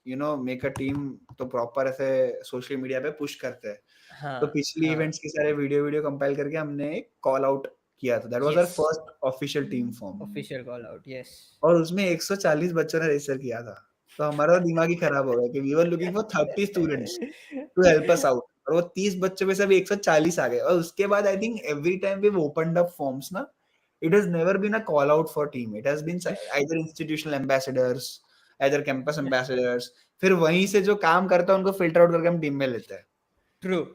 make a team, तो proper ऐसे social media पे push करते हैं। तो हाँ. पिछली हाँ. events के सारे वीडियो कंपाइल करके हमने एक call out किया था। That was our Yes. first official team form। Official call out. Yes. और उसमें 140 बच्चों ने रजिस्टर किया था। तो हमारा दिमाग ही खराब हो गया कि we were looking for 30 students to help us out, और वो 30 बच्चों में से अभी 140 आ गए। और उसके बाद I think every time we opened up forms ना, it has never been a call out for team, it has been either institutional ambassadors, either campus ambassadors। फिर वहीं से जो काम करता है उनको फिल्टर आउट करके हम टीम में लेते हैं। True.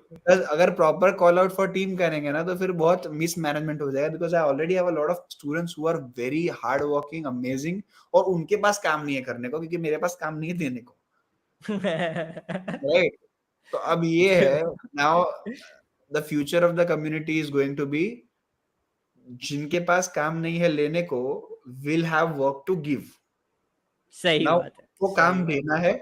अगर proper call out for team करेंगे ना तो फिर बहुत मिस मैनेजमेंट हो जाएगा, because I already have a lot of students who are very hard working, amazing, और उनके पास काम नहीं है करने को, क्योंकि मेरे पास काम नहीं है देने को, राइट? तो अब ये है, True. Now the future of the community is going to be, जिनके पास काम नहीं है लेने को will have work to give, सही नाउ बात है, वो सही काम बात देना है,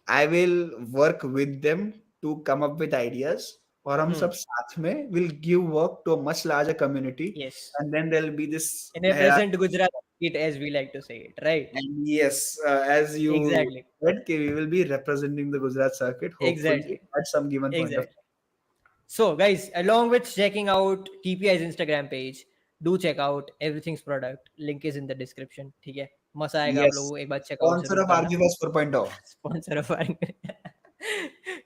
I will work with them to come up with ideas, और हम सब साथ में will give work to a much larger community, yes, and then there will be this in a present Gujarat it as we like to say it, right? and yes, as you Exactly, said, we will be representing the Gujarat circuit, hopefully, exactly, at some given point of exactly. So, guys, along with checking out TPI's Instagram page, do check out everything's product. Link is in the description. ठीक है, मजा time. आएगा आप Yes, लोगों को एक बार checkout sponsor जरूर of करना. Archivas 4.0. स्पॉन्सर ऑफ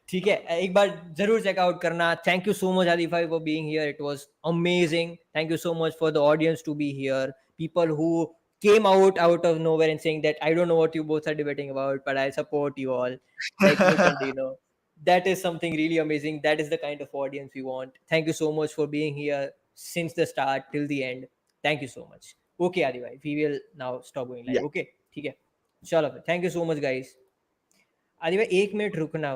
ठीक है, एक बार जरूर चेकआउट करना. Thank you so much Adi भाई for being here. It was amazing. Thank you so much for the audience to be here. People who came out of nowhere and saying that I don't know what you both are debating about, but I support you all, like Nick and Dino. That is something really amazing. That is the kind of audience we want. Thank you so much for being here since the start till the end. Thank you so much. Okay, Adi bhai, we will now stop going Yeah. live. Okay, ठीक है, चलो, thank you so much guys. आदि भाई 1 minute रुकना.